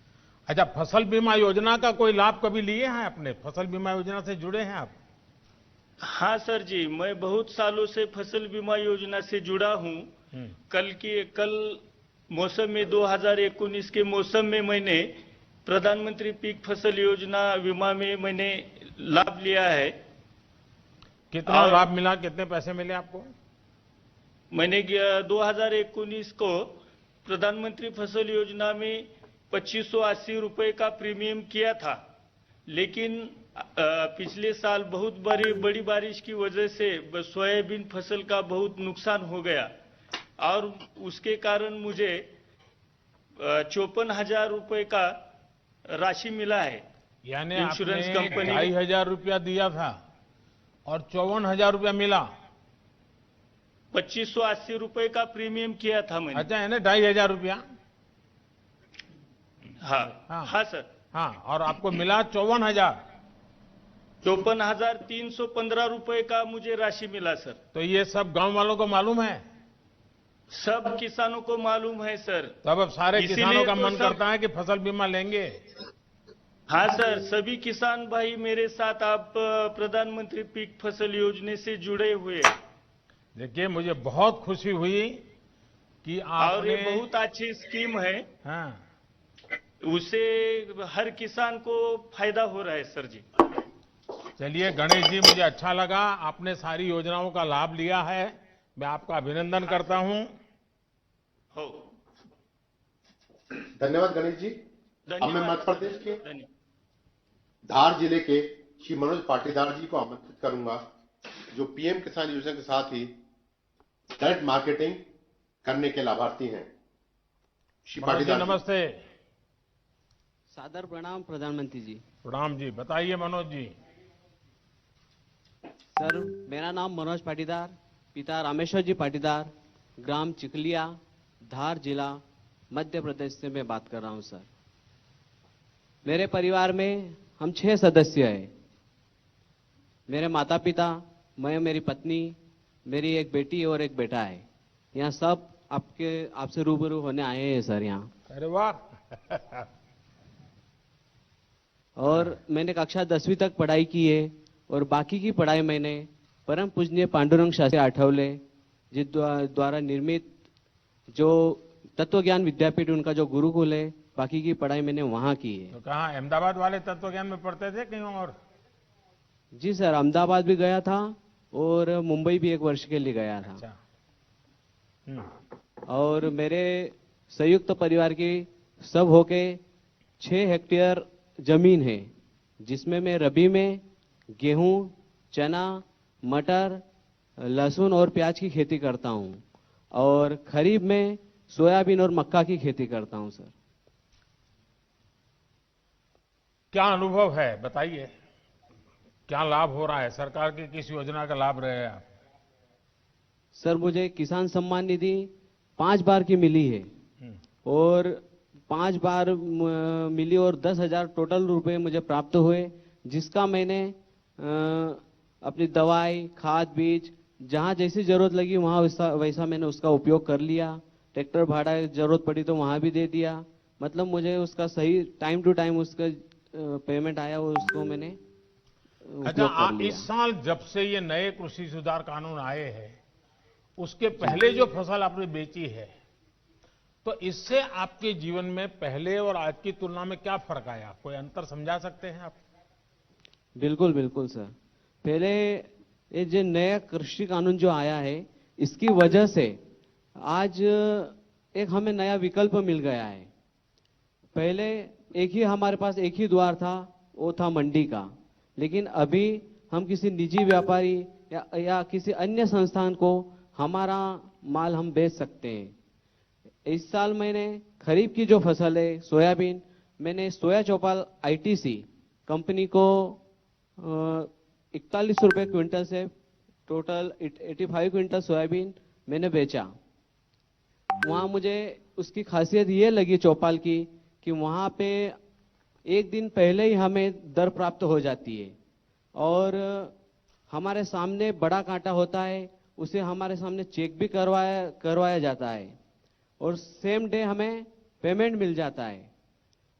अच्छा, फसल बीमा योजना का कोई लाभ कभी लिए हैं आपने? फसल बीमा योजना से जुड़े हैं आप? हाँ सर जी, मैं बहुत सालों से फसल बीमा योजना से जुड़ा हूँ। कल मौसम में 2019 के मौसम में मैंने प्रधानमंत्री पीक फसल योजना बीमा में मैंने लाभ लिया है। कितना लाभ मिला, कितने पैसे मिले आपको? मैंने 2019 को प्रधानमंत्री फसल योजना में 2580 रुपए का प्रीमियम किया था, लेकिन पिछले साल बहुत बड़ी बारिश की वजह से सोयाबीन फसल का बहुत नुकसान हो गया और उसके कारण मुझे 54,000 रुपए का राशि मिला है। यानी इंश्योरेंस आपने कंपनी 2,500 रुपया दिया था और 54,000 रुपया मिला। 2580 रुपए का प्रीमियम किया था मैंने। अच्छा, यानी 2,500 रुपया? हाँ सर। हाँ, और आपको मिला 54,000? 54,315 रुपए का मुझे राशि मिला सर। तो ये सब गांव वालों को मालूम है? सब किसानों को मालूम है सर। तब अब सारे किसानों का मन सब... करता है कि फसल बीमा लेंगे। हाँ सर, सभी किसान भाई मेरे साथ आप प्रधानमंत्री पीक फसल योजना से जुड़े हुए। देखिए, मुझे बहुत खुशी हुई कि आपने... और ये बहुत अच्छी स्कीम है। हाँ, उससे हर किसान को फायदा हो रहा है सर जी। चलिए गणेश जी, मुझे अच्छा लगा, आपने सारी योजनाओं का लाभ लिया है। मैं आपका अभिनंदन करता हूं। धन्यवाद गणेश जी। अब मैं मध्य प्रदेश के धार जिले के श्री मनोज पाटीदार जी को आमंत्रित करूंगा, जो पीएम किसान योजना के साथ ही डायरेक्ट मार्केटिंग करने के लाभार्थी हैं। श्री पाटीदार नमस्ते। सादर प्रणाम प्रधानमंत्री जी। प्रणाम जी। बताइए मनोज जी। सर, मेरा नाम मनोज पाटीदार, पिता रामेश्वर जी पाटीदार, ग्राम चिकलिया, धार जिला, मध्य प्रदेश से मैं बात कर रहा हूं सर। मेरे परिवार में हम 6 सदस्य हैं। मेरे माता पिता, मैं, मेरी पत्नी, मेरी एक बेटी और एक बेटा है। यहाँ सब आपसे रूबरू होने आए हैं सर यहाँ। अरे वाह। और मैंने कक्षा 10वीं तक पढ़ाई की है और बाकी की पढ़ाई मैंने परम पूजनीय पांडुरंग शास्त्री आठवले जी द्वारा निर्मित जो तत्व ज्ञान विद्यापीठ उनका जो गुरुकुल है, बाकी की पढ़ाई मैंने वहाँ की है। तो कहाँ अहमदाबाद वाले तत्व ज्ञान में पढ़ते थे कहीं और? जी सर, अहमदाबाद भी गया था और मुंबई भी 1 वर्ष के लिए गया था। अच्छा। और मेरे संयुक्त परिवार की सब होके 6 हेक्टेयर जमीन है, जिसमें मैं रबी में गेहूं, चना, मटर, लहसुन और प्याज की खेती करता हूं और खरीफ में सोयाबीन और मक्का की खेती करता हूं सर। क्या अनुभव है बताइए, क्या लाभ हो रहा है? सरकार की किस योजना का लाभ रहे हैं आप? सर मुझे किसान सम्मान निधि 5 बार की मिली है और 5 बार मिली और 10,000 टोटल रुपए मुझे प्राप्त हुए, जिसका मैंने अपनी दवाई, खाद, बीज जहां जैसी जरूरत लगी वहां वैसा मैंने उसका उपयोग कर लिया। ट्रैक्टर भाड़ा जरूरत पड़ी तो वहां भी दे दिया। मतलब मुझे उसका सही टाइम टू टाइम उसका पेमेंट आया और उसको मैंने अच्छा, इस साल जब से ये नए कृषि सुधार कानून आए हैं, उसके पहले जो फसल आपने बेची है, तो इससे आपके जीवन में पहले और आज की तुलना में क्या फर्क आया? कोई अंतर समझा सकते हैं आप? बिल्कुल बिल्कुल सर। पहले ये जो नया कृषि कानून जो आया है, इसकी वजह से आज एक हमें नया विकल्प मिल गया है। पहले एक ही हमारे पास एक ही द्वार था, वो था मंडी का, लेकिन अभी हम किसी निजी व्यापारी या किसी अन्य संस्थान को हमारा माल हम बेच सकते हैं। इस साल मैंने खरीफ की जो फसल है सोयाबीन, मैंने सोया चौपाल आईटीसी कंपनी को 41 रुपए क्विंटल से टोटल 85 क्विंटल सोयाबीन मैंने बेचा। वहां मुझे उसकी खासियत ये लगी चौपाल की कि वहां पे एक दिन पहले ही हमें दर प्राप्त हो जाती है और हमारे सामने बड़ा कांटा होता है, उसे हमारे सामने चेक भी करवाया जाता है और सेम डे हमें पेमेंट मिल जाता है।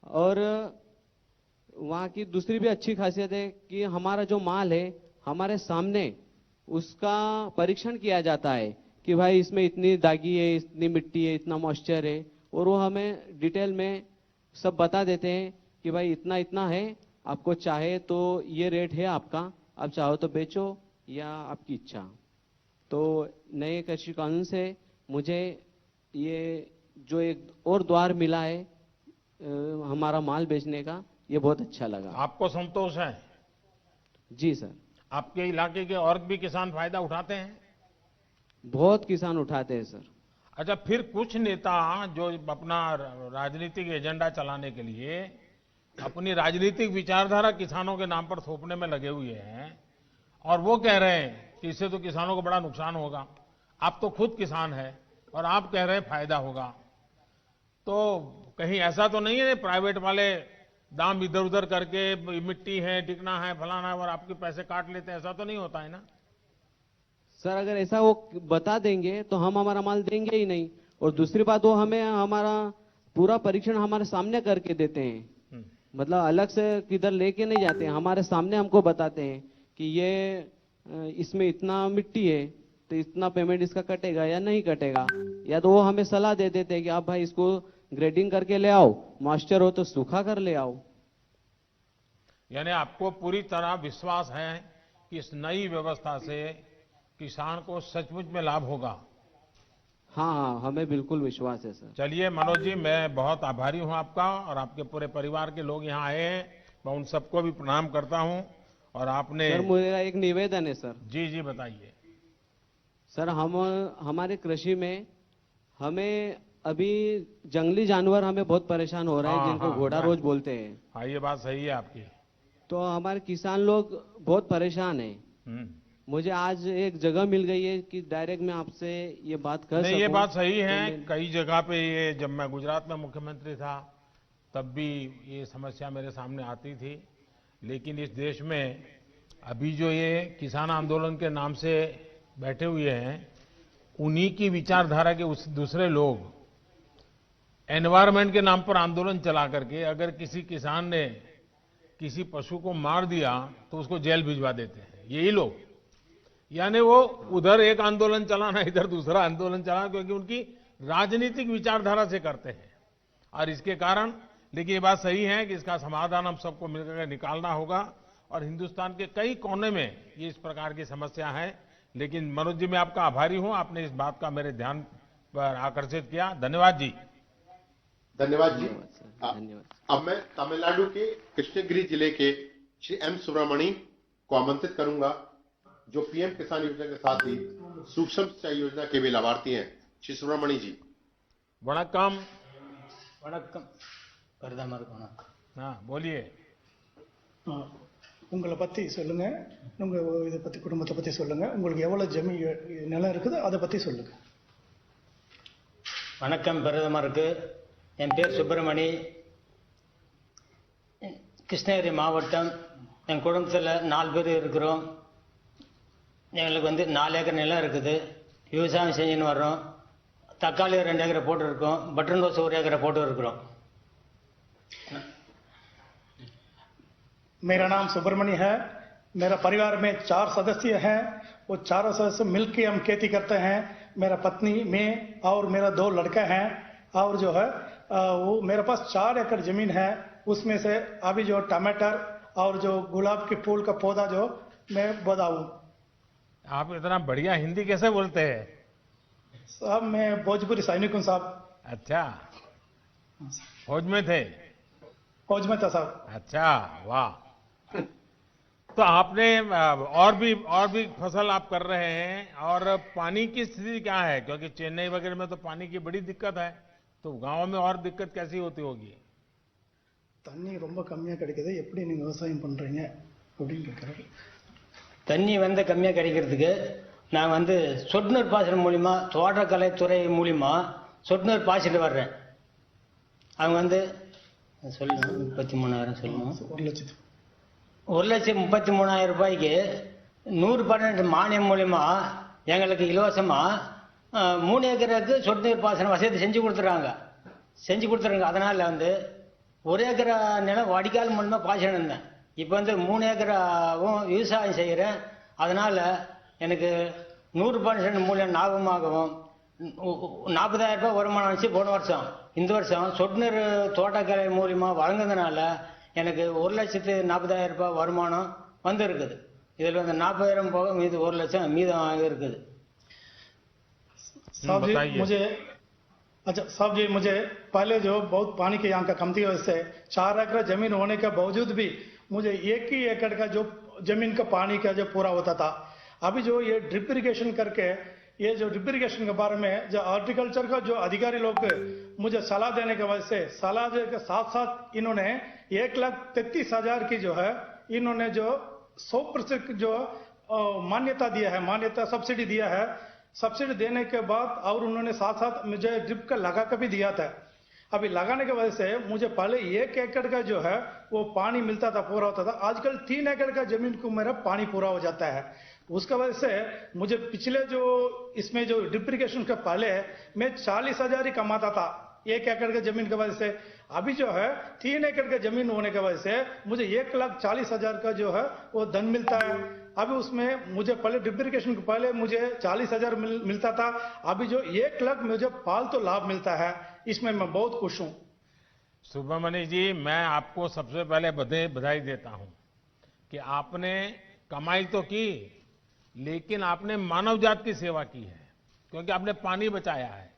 और वहाँ की दूसरी भी अच्छी खासियत है कि हमारा जो माल है हमारे सामने उसका परीक्षण किया जाता है कि भाई इसमें इतनी दागी है, इतनी मिट्टी है, इतना मॉइस्चर है, और वो हमें डिटेल में सब बता देते हैं कि भाई इतना इतना है, आपको चाहे तो ये रेट है आपका, आप चाहो तो बेचो या आपकी इच्छा। तो नए कृषि कानून से मुझे ये जो एक और द्वार मिला है हमारा माल बेचने का, ये बहुत अच्छा लगा। आपको संतोष है? जी सर। आपके इलाके के और भी किसान फायदा उठाते हैं? बहुत किसान उठाते हैं सर। अच्छा, फिर कुछ नेता जो अपना राजनीतिक एजेंडा चलाने के लिए अपनी राजनीतिक विचारधारा किसानों के नाम पर थोपने में लगे हुए हैं और वो कह रहे हैं कि इससे तो किसानों को बड़ा नुकसान होगा। आप तो खुद किसान हैं और आप कह रहे हैं फायदा होगा, तो कहीं ऐसा तो नहीं है प्राइवेट वाले दाम इधर उधर करके मिट्टी है, टिकना है, फलाना है और आपके पैसे काट लेते हैं? ऐसा तो नहीं होता है ना सर? अगर ऐसा वो बता देंगे तो हम हमारा माल देंगे ही नहीं, और दूसरी बात वो हमें हमारा पूरा परीक्षण हमारे सामने करके देते हैं। मतलब अलग से किधर लेके नहीं जाते हैं, हमारे सामने हमको बताते हैं कि ये इसमें इतना मिट्टी है तो इतना पेमेंट इसका कटेगा या नहीं कटेगा, या तो वो हमें सलाह दे देते हैं कि आप भाई इसको ग्रेडिंग करके ले आओ, मॉइस्चर हो तो सूखा कर ले आओ। यानी आपको पूरी तरह विश्वास है कि इस नई व्यवस्था से किसान को सचमुच में लाभ होगा? हाँ, हमें बिल्कुल विश्वास है सर। चलिए मनोज जी, मैं बहुत आभारी हूं आपका और आपके पूरे परिवार के लोग यहाँ आए हैं, मैं उन सबको भी प्रणाम करता हूं। और आपने सर मेरा एक निवेदन है सर। जी जी बताइए सर। हमारे कृषि में हमें अभी जंगली जानवर हमें बहुत परेशान हो रहे हैं, जिनको घोड़ा रोज बोलते हैं। हाँ, ये बात सही है आपकी। तो हमारे किसान लोग बहुत परेशान हैं। मुझे आज एक जगह मिल गई है कि डायरेक्ट मैं आपसे ये बात कर सकूं। ये बात सही है। कई जगह पे ये, जब मैं गुजरात में मुख्यमंत्री था तब भी ये समस्या मेरे सामने आती थी, लेकिन इस देश में अभी जो ये किसान आंदोलन के नाम से बैठे हुए हैं, उन्हीं की विचारधारा के उस दूसरे लोग एनवायरमेंट के नाम पर आंदोलन चला करके अगर किसी किसान ने किसी पशु को मार दिया तो उसको जेल भिजवा देते हैं यही लोग। यानी वो उधर एक आंदोलन चलाना, इधर दूसरा आंदोलन चलाना, क्योंकि उनकी राजनीतिक विचारधारा से करते हैं। और इसके कारण, लेकिन ये बात सही है कि इसका समाधान हम सबको मिलकर निकालना होगा। और हिंदुस्तान के कई कोने में ये इस प्रकार की समस्या है। लेकिन मनोज जी, मैं आपका आभारी हूं, आपने इस बात का मेरे ध्यान पर आकर्षित किया। धन्यवाद जी। धन्यवाद जी। अब मैं तमिलनाडु के कृष्णगिरी जिले के श्री एम सुब्रमणी को आमंत्रित करूंगा, जो पीएम किसान योजना के साथ ही सूक्ष्म सिंचाई योजना के भी लाभार्थी हैं। श्री सुब्रमणी जी। वणक्कम। வணக்கம் பிரதமர் வணக்கம். बोलिए. உங்களை பத்தி சொல்லுங்க, உங்க இதை பத்தி, குடும்பத்தை பத்தி சொல்லுங்க, உங்களுக்கு எவ்வளவு ஜமீன் நிலம் இருக்குது அதை பத்தி சொல்லுங்க. வணக்கம் பிரதமருக்கு. என் பேர் சுப்பிரமணி, கிருஷ்ணகிரி மாவட்டம். என் குடும்பத்தில் 4 பேர் இருக்கிறோம். எங்களுக்கு 4 ஏக்கர் நிலம் இருக்குது. விவசாயம் செஞ்சுன்னு வர்றோம். தக்காளி 2 ஏக்கரை போட்டு இருக்கோம். பட்டன் ரோஸ் 1 ஏக்கரை போட்டு இருக்கிறோம். मेरा नाम सुब्रमणी है. मेरा परिवार में 4 सदस्य हैं. वो 4 सदस्य मिलकर हम खेती करते हैं. मेरा पत्नी, मैं और मेरा 2 लड़का हैं. और जो है वो मेरे पास 4 एकड़ जमीन है. उसमें से अभी जो टमाटर और जो गुलाब के फूल का पौधा जो मैं बताऊं. आप इतना बढ़िया हिंदी कैसे बोलते हैं? साहब मैं भोजपुरी सैनिक हूँ साहब. अच्छा, फौज में थे? फौज में था साहब. अच्छा, वाह. तो आपने और भी फसल आप कर रहे हैं, और पानी की स्थिति क्या है? क्योंकि चेन्नई वगैरह में तो पानी की बड़ी दिक्कत है, तो गांव में और दिक्कत कैसी होती होगी? தண்ணி ரொம்ப கம்மியா கிடைக்குது, எப்படி நீங்க விவசாயம் பண்றீங்க அப்படின்னு கேட்கறாரு. தண்ணி கம்மியா கிடைக்கிறதுக்கு நான் சொட்டு நீர் பாசனம் மூலியமா, தோட்டக்கலைத்துறை மூலியமா சொட்டு நீர் பாய்ச்சிட்டு வர்றேன். அவங்க சொல்லணும் 33,000 சொல்லணும். 1,33,000 ரூபாய்க்கு 100% மானியம் மூலியமா எங்களுக்கு இலவசமா 3 ஏக்கருக்கு சொட்டு நீர் பாசன வசதி செஞ்சு கொடுத்துறாங்க. அதனால 1 ஏக்கரா நிலம் வடிகால் மூலமா பாய்ச்சிட்டு இருந்தேன். இப்போ 3 ஏக்கராவும் விவசாயம் செய்கிறேன். அதனால எனக்கு 100% மூலியம் லாபமாகவும் 40,000 ரூபாய் வருமானம் வச்சு போன வருஷம். இந்த வருஷம் சொட்டு நீர் தோட்டக்கலை மூலியமா வழங்குறதுனால எனக்கு 1,40,000 ரூபாய் வருமானம் இருக்குது. இதில் 40,000 போக மீது 1 லட்சம் மீதம் இருக்குது. साहब जी मुझे पहले जो बहुत पानी के यहाँ का कमती वजह से 4 एकड़ जमीन होने के बावजूद भी मुझे 1 ही एकड़ का जो जमीन का पानी का जो पूरा होता था. अभी जो ये ड्रिप इरिगेशन करके, ये जो ड्रिप इरिगेशन के बारे में जो हॉर्टिकल्चर का जो अधिकारी लोग मुझे सलाह देने के वजह से, सलाह के साथ साथ इन्होंने 1,33,000 की जो है इन्होंने जो 100% जो मान्यता दिया है, मान्यता सब्सिडी दिया है. सब्सिडी देने के बाद और उन्होंने साथ साथ मुझे ड्रिप का लगा कर भी दिया था. अभी लगाने की वजह से मुझे पहले 1 एकड़ का जो है वो पानी मिलता था, पूरा होता था. आजकल 3 एकड़ का जमीन को मेरा पानी पूरा हो जाता है. उसका वजह से मुझे पिछले जो इसमें जो ड्रिप इरिगेशन का पहले मैं 40,000 ही कमाता था 1 एकड़ के जमीन की वजह से. अभी जो है 3 एकड़ के जमीन होने की वजह से मुझे 1,40,000 का जो है वो धन मिलता है. अभी उसमें मुझे पहले ड्रिप इरिगेशन के पहले मुझे 40,000 मिलता था. अभी जो 1 लाख मुझे फालतू लाभ मिलता है. इसमें मैं बहुत खुश हूँ. सुब्रमण्य जी, मैं आपको सबसे पहले बधाई देता हूँ कि आपने कमाई तो की, लेकिन आपने मानव जात की सेवा की है, क्योंकि आपने पानी बचाया है.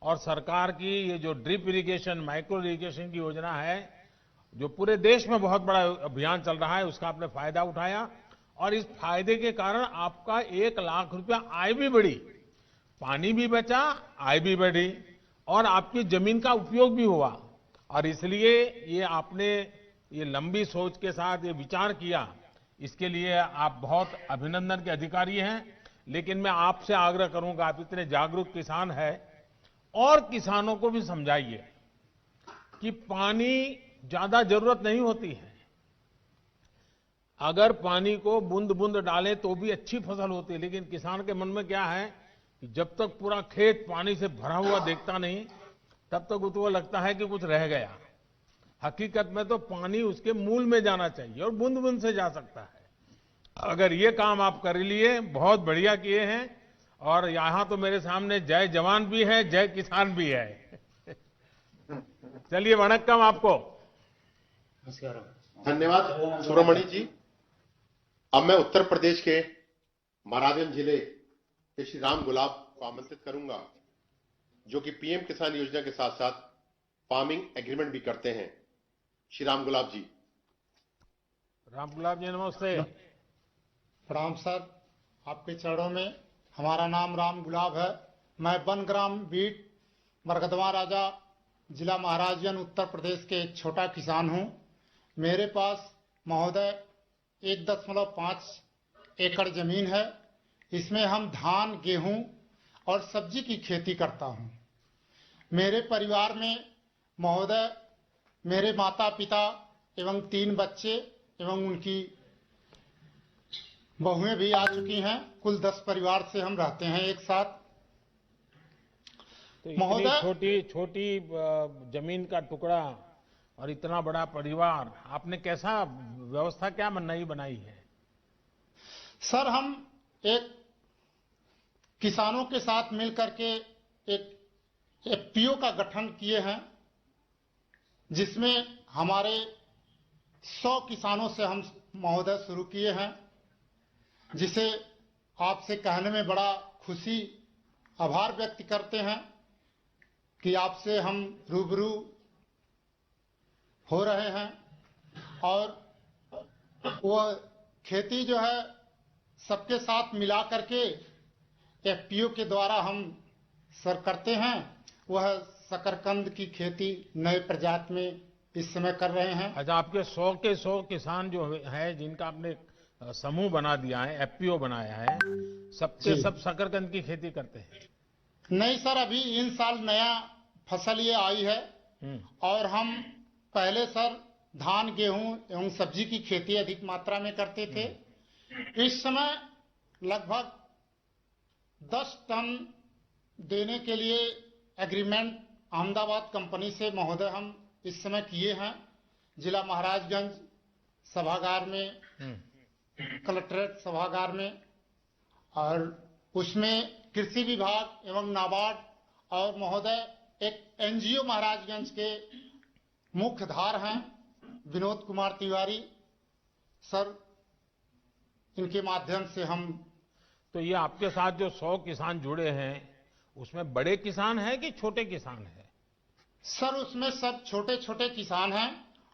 और सरकार की ये जो ड्रिप इरिगेशन, माइक्रो इरिगेशन की योजना है, जो पूरे देश में बहुत बड़ा अभियान चल रहा है, उसका आपने फायदा उठाया. और इस फायदे के कारण आपका 1 लाख रुपया आय भी बढ़ी, पानी भी बचा, आय भी बढ़ी, और आपकी जमीन का उपयोग भी हुआ. और इसलिए ये आपने ये लंबी सोच के साथ ये विचार किया, इसके लिए आप बहुत अभिनंदन के अधिकारी हैं. लेकिन मैं आपसे आग्रह करूंगा, आप इतने जागरूक किसान हैं, और किसानों को भी समझाइए कि पानी ज्यादा जरूरत नहीं होती है. अगर पानी को बूंद बूंद डालें तो भी अच्छी फसल होती है. लेकिन किसान के मन में क्या है कि जब तक पूरा खेत पानी से भरा हुआ देखता नहीं, तब तक उसको लगता है कि कुछ रह गया. हकीकत में तो पानी उसके मूल में जाना चाहिए और बूंद बूंद से जा सकता है. अगर ये काम आप कर लिए, बहुत बढ़िया किए हैं। और यहाँ तो मेरे सामने जय जवान भी है, जय किसान भी है। चलिए, वणक्कम आपको। धन्यवाद सुब्रमणि जी। अब मैं उत्तर प्रदेश के महाराजगंज जिले के श्री राम गुलाब को आमंत्रित करूंगा, जो कि पीएम किसान योजना के साथ साथ फार्मिंग एग्रीमेंट भी करते हैं। श्री राम गुलाब जी। राम गुलाब जी नमस्ते। प्रणाम सर, आपके चरणों में। हमारा नाम राम गुलाब है। मैं बनग्राम बीट मरगदवा राजा जिला महाराजगंज उत्तर प्रदेश के एक छोटा किसान हूं। मेरे पास महोदय 1.5 एकड़ जमीन है। इसमें हम धान, गेहूं और सब्जी की खेती करता हूं। मेरे परिवार में महोदय मेरे माता पिता एवं 3 बच्चे एवं उनकी बहुएं भी आ चुकी हैं। कुल 10 परिवार से हम रहते हैं एक साथ। तो इतनी छोटी जमीन का टुकड़ा और इतना बड़ा परिवार, आपने कैसा व्यवस्था क्या नई बनाई है? सर, हम एक किसानों के साथ मिलकर के एक एफपीओ का गठन किए हैं, जिसमें हमारे 100 किसानों से हम महोदय शुरू किए हैं, जिसे आपसे कहने में बड़ा खुशी आभार व्यक्त करते हैं कि आपसे हम रूबरू हो रहे हैं। और वह खेती जो है सबके साथ मिला करके एफपीओ के द्वारा हम सर करते हैं। वह शकरकंद की खेती नए प्रजाति में इस समय कर रहे हैं। अच्छा, आपके 100 के 100 किसान जो है, जिनका आपने समूह बना दिया है, एफपीओ बनाया है, सबके सब शकरकंद की खेती करते हैं? नहीं सर, अभी इन साल नया फसल ये आई है। और हम पहले सर धान, गेहूं एवं सब्जी की खेती अधिक मात्रा में करते थे। इस समय लगभग 10 टन देने के लिए एग्रीमेंट अहमदाबाद कंपनी से महोदय हम इस समय किए हैं। जिला महाराजगंज सभागार में, कलेक्ट्रेट सभागार में। और उसमें कृषि विभाग एवं नाबार्ड और महोदय एक एनजीओ महाराजगंज के मुख्यधार हैं विनोद कुमार तिवारी सर, इनके माध्यम से हम। तो ये आपके साथ जो 100 किसान जुड़े हैं, उसमें बड़े किसान हैं कि छोटे किसान हैं? सर, उसमें सब छोटे छोटे किसान हैं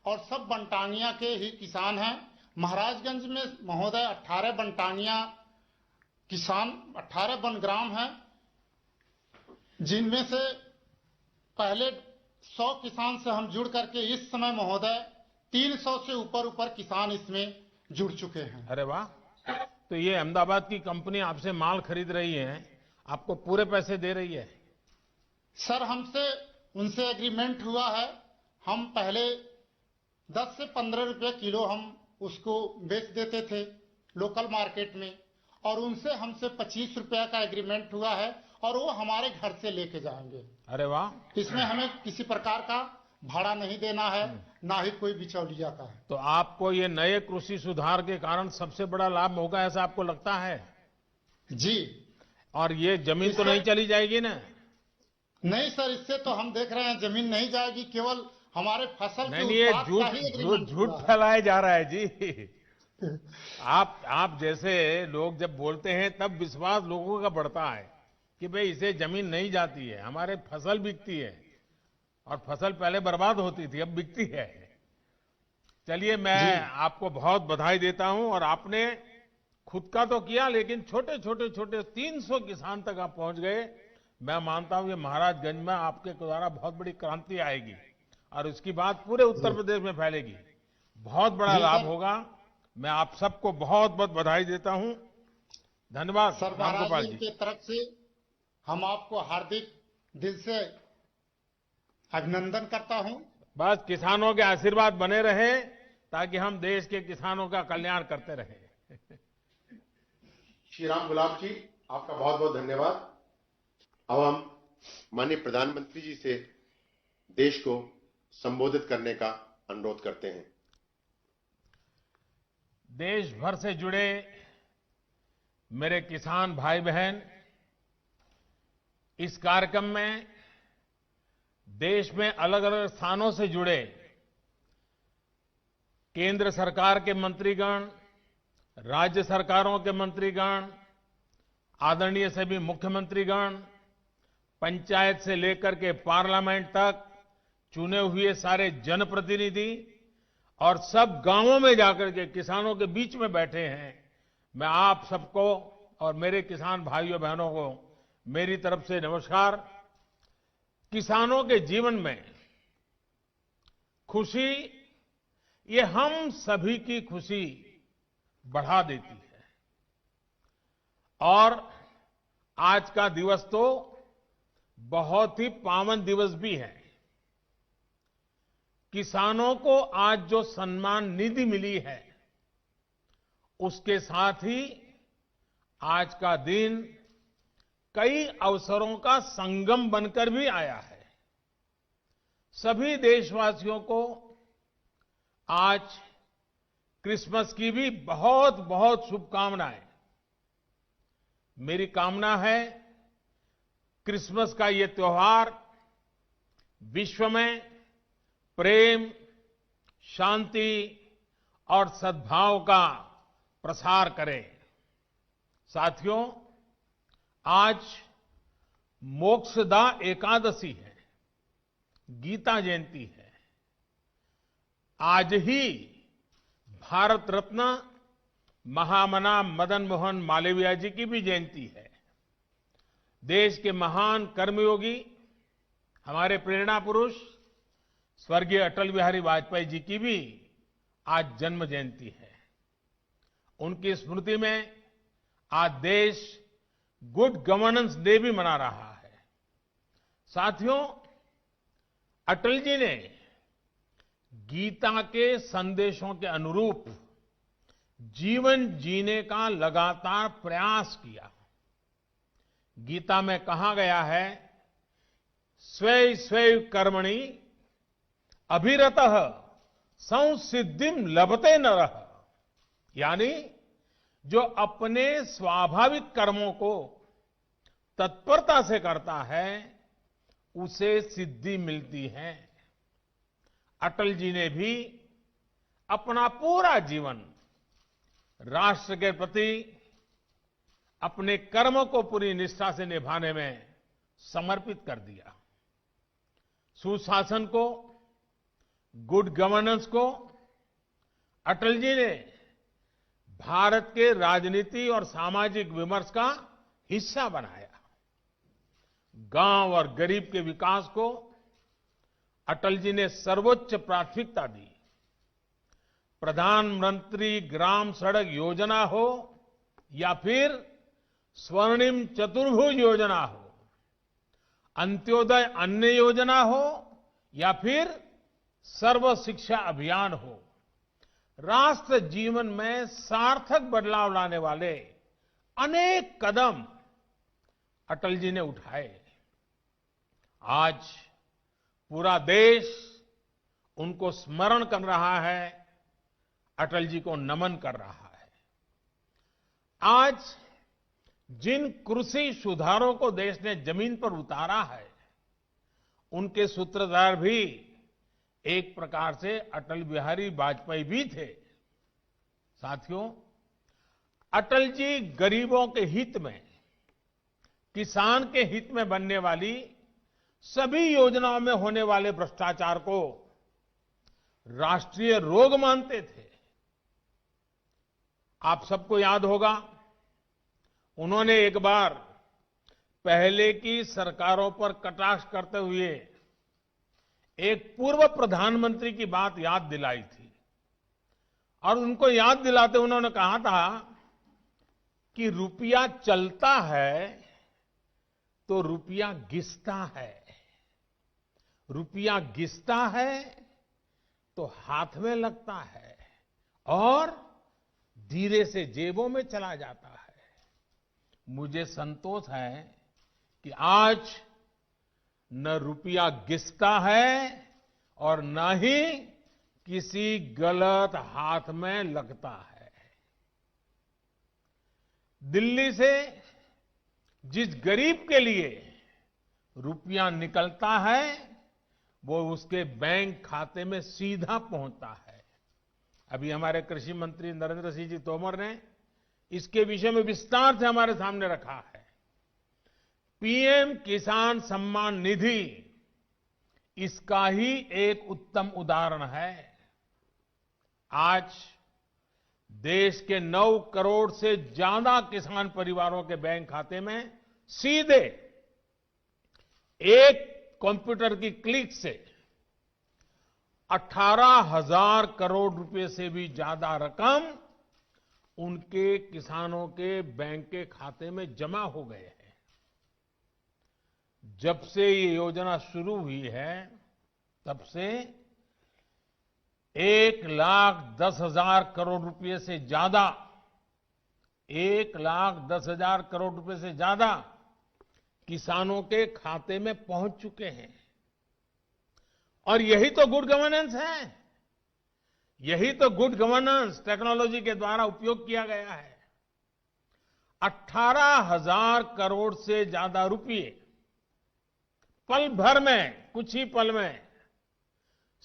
और सब बनटानिया के ही किसान हैं। महाराजगंज में महोदय 18 बनटानिया किसान, 18 बनग्राम हैं, जिनमें से पहले 100 किसान से हम जुड़ करके इस समय महोदय 300 से ऊपर किसान इसमें जुड़ चुके हैं। अरे वाह! तो ये अहमदाबाद की कंपनी आपसे माल खरीद रही है, आपको पूरे पैसे दे रही है? सर, हमसे उनसे एग्रीमेंट हुआ है। हम पहले 10 से 15 रुपए किलो हम उसको बेच देते थे लोकल मार्केट में, और उनसे हमसे 25 रुपया का एग्रीमेंट हुआ है और वो हमारे घर से लेके जाएंगे। अरे वाह! इसमें हमें किसी प्रकार का भाड़ा नहीं देना है, ना ही कोई बिचौलिया का है। तो आपको ये नए कृषि सुधार के कारण सबसे बड़ा लाभ होगा, ऐसा आपको लगता है? जी। और ये जमीन तो नहीं चली जाएगी ना? नहीं सर, इससे तो हम देख रहे हैं जमीन नहीं जाएगी, केवल हमारे फसल नहीं, ये झूठ फैलाया जा रहा है जी। आप जैसे लोग जब बोलते हैं तब विश्वास लोगों का बढ़ता है कि भाई इसे जमीन नहीं जाती है, हमारे फसल बिकती है। और फसल पहले बर्बाद होती थी, अब बिकती है। चलिए, मैं आपको बहुत बधाई देता हूं। और आपने खुद का तो किया, लेकिन छोटे 300 किसान तक आप पहुंच गए। मैं मानता हूं ये महाराजगंज में आपके द्वारा बहुत बड़ी क्रांति आएगी और उसकी बात पूरे उत्तर प्रदेश में फैलेगी। बहुत बड़ा लाभ होगा। मैं आप सबको बहुत बहुत बधाई देता हूं। धन्यवाद सर। रामगोपाल जी की तरफ से हम आपको हार्दिक दिल से अभिनंदन करता हूं। बस किसानों के आशीर्वाद बने रहे ताकि हम देश के किसानों का कल्याण करते रहें। श्री राम गुलाब जी, आपका बहुत बहुत धन्यवाद। अब हम माननीय प्रधानमंत्री जी से देश को संबोधित करने का अनुरोध करते हैं। देश भर से जुड़े मेरे किसान भाई बहन, इस कार्यक्रम में देश में अलग अलग स्थानों से जुड़े केंद्र सरकार के मंत्रीगण, राज्य सरकारों के मंत्रीगण, आदरणीय सभी मुख्यमंत्रीगण, पंचायत से लेकर के पार्लियामेंट तक चुने हुए सारे जनप्रतिनिधि और सब गांवों में जाकर के किसानों के बीच में बैठे हैं। मैं आप सबको और मेरे किसान भाइयों बहनों को मेरी तरफ से नमस्कार। किसानों के जीवन में खुशी, ये हम सभी की खुशी बढ़ा देती है। और आज का दिवस तो बहुत ही पावन दिवस भी है। किसानों को आज जो सम्मान निधि मिली है, उसके साथ ही आज का दिन कई अवसरों का संगम बनकर भी आया है। सभी देशवासियों को आज क्रिसमस की भी बहुत बहुत शुभकामनाएं। मेरी कामना है क्रिसमस का ये त्योहार विश्व में प्रेम, शांति और सद्भाव का प्रसार करे। साथियों, आज मोक्षदा एकादशी है, गीता जयंती है। आज ही भारत रत्न महामना मदन मोहन मालवीय जी की भी जयंती है। देश के महान कर्मयोगी, हमारे प्रेरणा पुरुष स्वर्गीय अटल बिहारी वाजपेयी जी की भी आज जन्म जयंती है। उनकी स्मृति में आज देश गुड गवर्नेंस डे भी मना रहा है। साथियों, अटल जी ने गीता के संदेशों के अनुरूप जीवन जीने का लगातार प्रयास किया। गीता में कहा गया है, स्वे स्वे कर्मणि अभिरतः संसिद्धिम लभते नरः, यानी जो अपने स्वाभाविक कर्मों को तत्परता से करता है, उसे सिद्धि मिलती है। अटल जी ने भी अपना पूरा जीवन राष्ट्र के प्रति अपने कर्म को पूरी निष्ठा से निभाने में समर्पित कर दिया। सुशासन को, गुड गवर्नेंस को अटल जी ने भारत के राजनीति और सामाजिक विमर्श का हिस्सा बनाया। गांव और गरीब के विकास को अटल जी ने सर्वोच्च प्राथमिकता दी। प्रधानमंत्री ग्राम सड़क योजना हो या फिर स्वर्णिम चतुर्भुज योजना हो, अंत्योदय अन्न योजना हो या फिर सर्व शिक्षा अभियान हो, राष्ट्र जीवन में सार्थक बदलाव लाने वाले अनेक कदम अटल जी ने उठाए। आज पूरा देश उनको स्मरण कर रहा है, अटल जी को नमन कर रहा है। आज जिन कृषि सुधारों को देश ने जमीन पर उतारा है, उनके सूत्रधार भी एक प्रकार से अटल बिहारी वाजपेयी भी थे। साथियों, अटल जी गरीबों के हित में, किसान के हित में बनने वाली सभी योजनाओं में होने वाले भ्रष्टाचार को राष्ट्रीय रोग मानते थे। आप सबको याद होगा, उन्होंने एक बार पहले की सरकारों पर कटाक्ष करते हुए एक पूर्व प्रधानमंत्री की बात याद दिलाई थी और उनको याद दिलाते उन्होंने कहा था कि रुपया चलता है तो रुपया घिसता है, रुपया घिसता है तो हाथ में लगता है और धीरे से जेबों में चला जाता है। मुझे संतोष है कि आज न रुपया घिसता है और न ही किसी गलत हाथ में लगता है। दिल्ली से जिस गरीब के लिए रुपया निकलता है वो उसके बैंक खाते में सीधा पहुंचता है। अभी हमारे कृषि मंत्री नरेंद्र सिंह जी तोमर ने इसके विषय में विस्तार से हमारे सामने रखा है। पीएम किसान सम्मान निधि इसका ही एक उत्तम उदाहरण है। आज देश के 9 करोड़ से ज्यादा किसान परिवारों के बैंक खाते में सीधे एक कंप्यूटर की क्लिक से 18,000 करोड़ रुपए से भी ज्यादा रकम उनके किसानों के बैंक के खाते में जमा हो गए हैं। जब से ये योजना शुरू हुई है तब से 1,10,000 करोड़ रुपए से ज्यादा 1,10,000 करोड़ रुपए से ज्यादा किसानों के खाते में पहुंच चुके हैं। और यही तो गुड गवर्नेंस है, यही तो गुड गवर्नेंस टेक्नोलॉजी के द्वारा उपयोग किया गया है। 18,000 करोड़ से ज्यादा रुपए पल भर में, कुछ ही पल में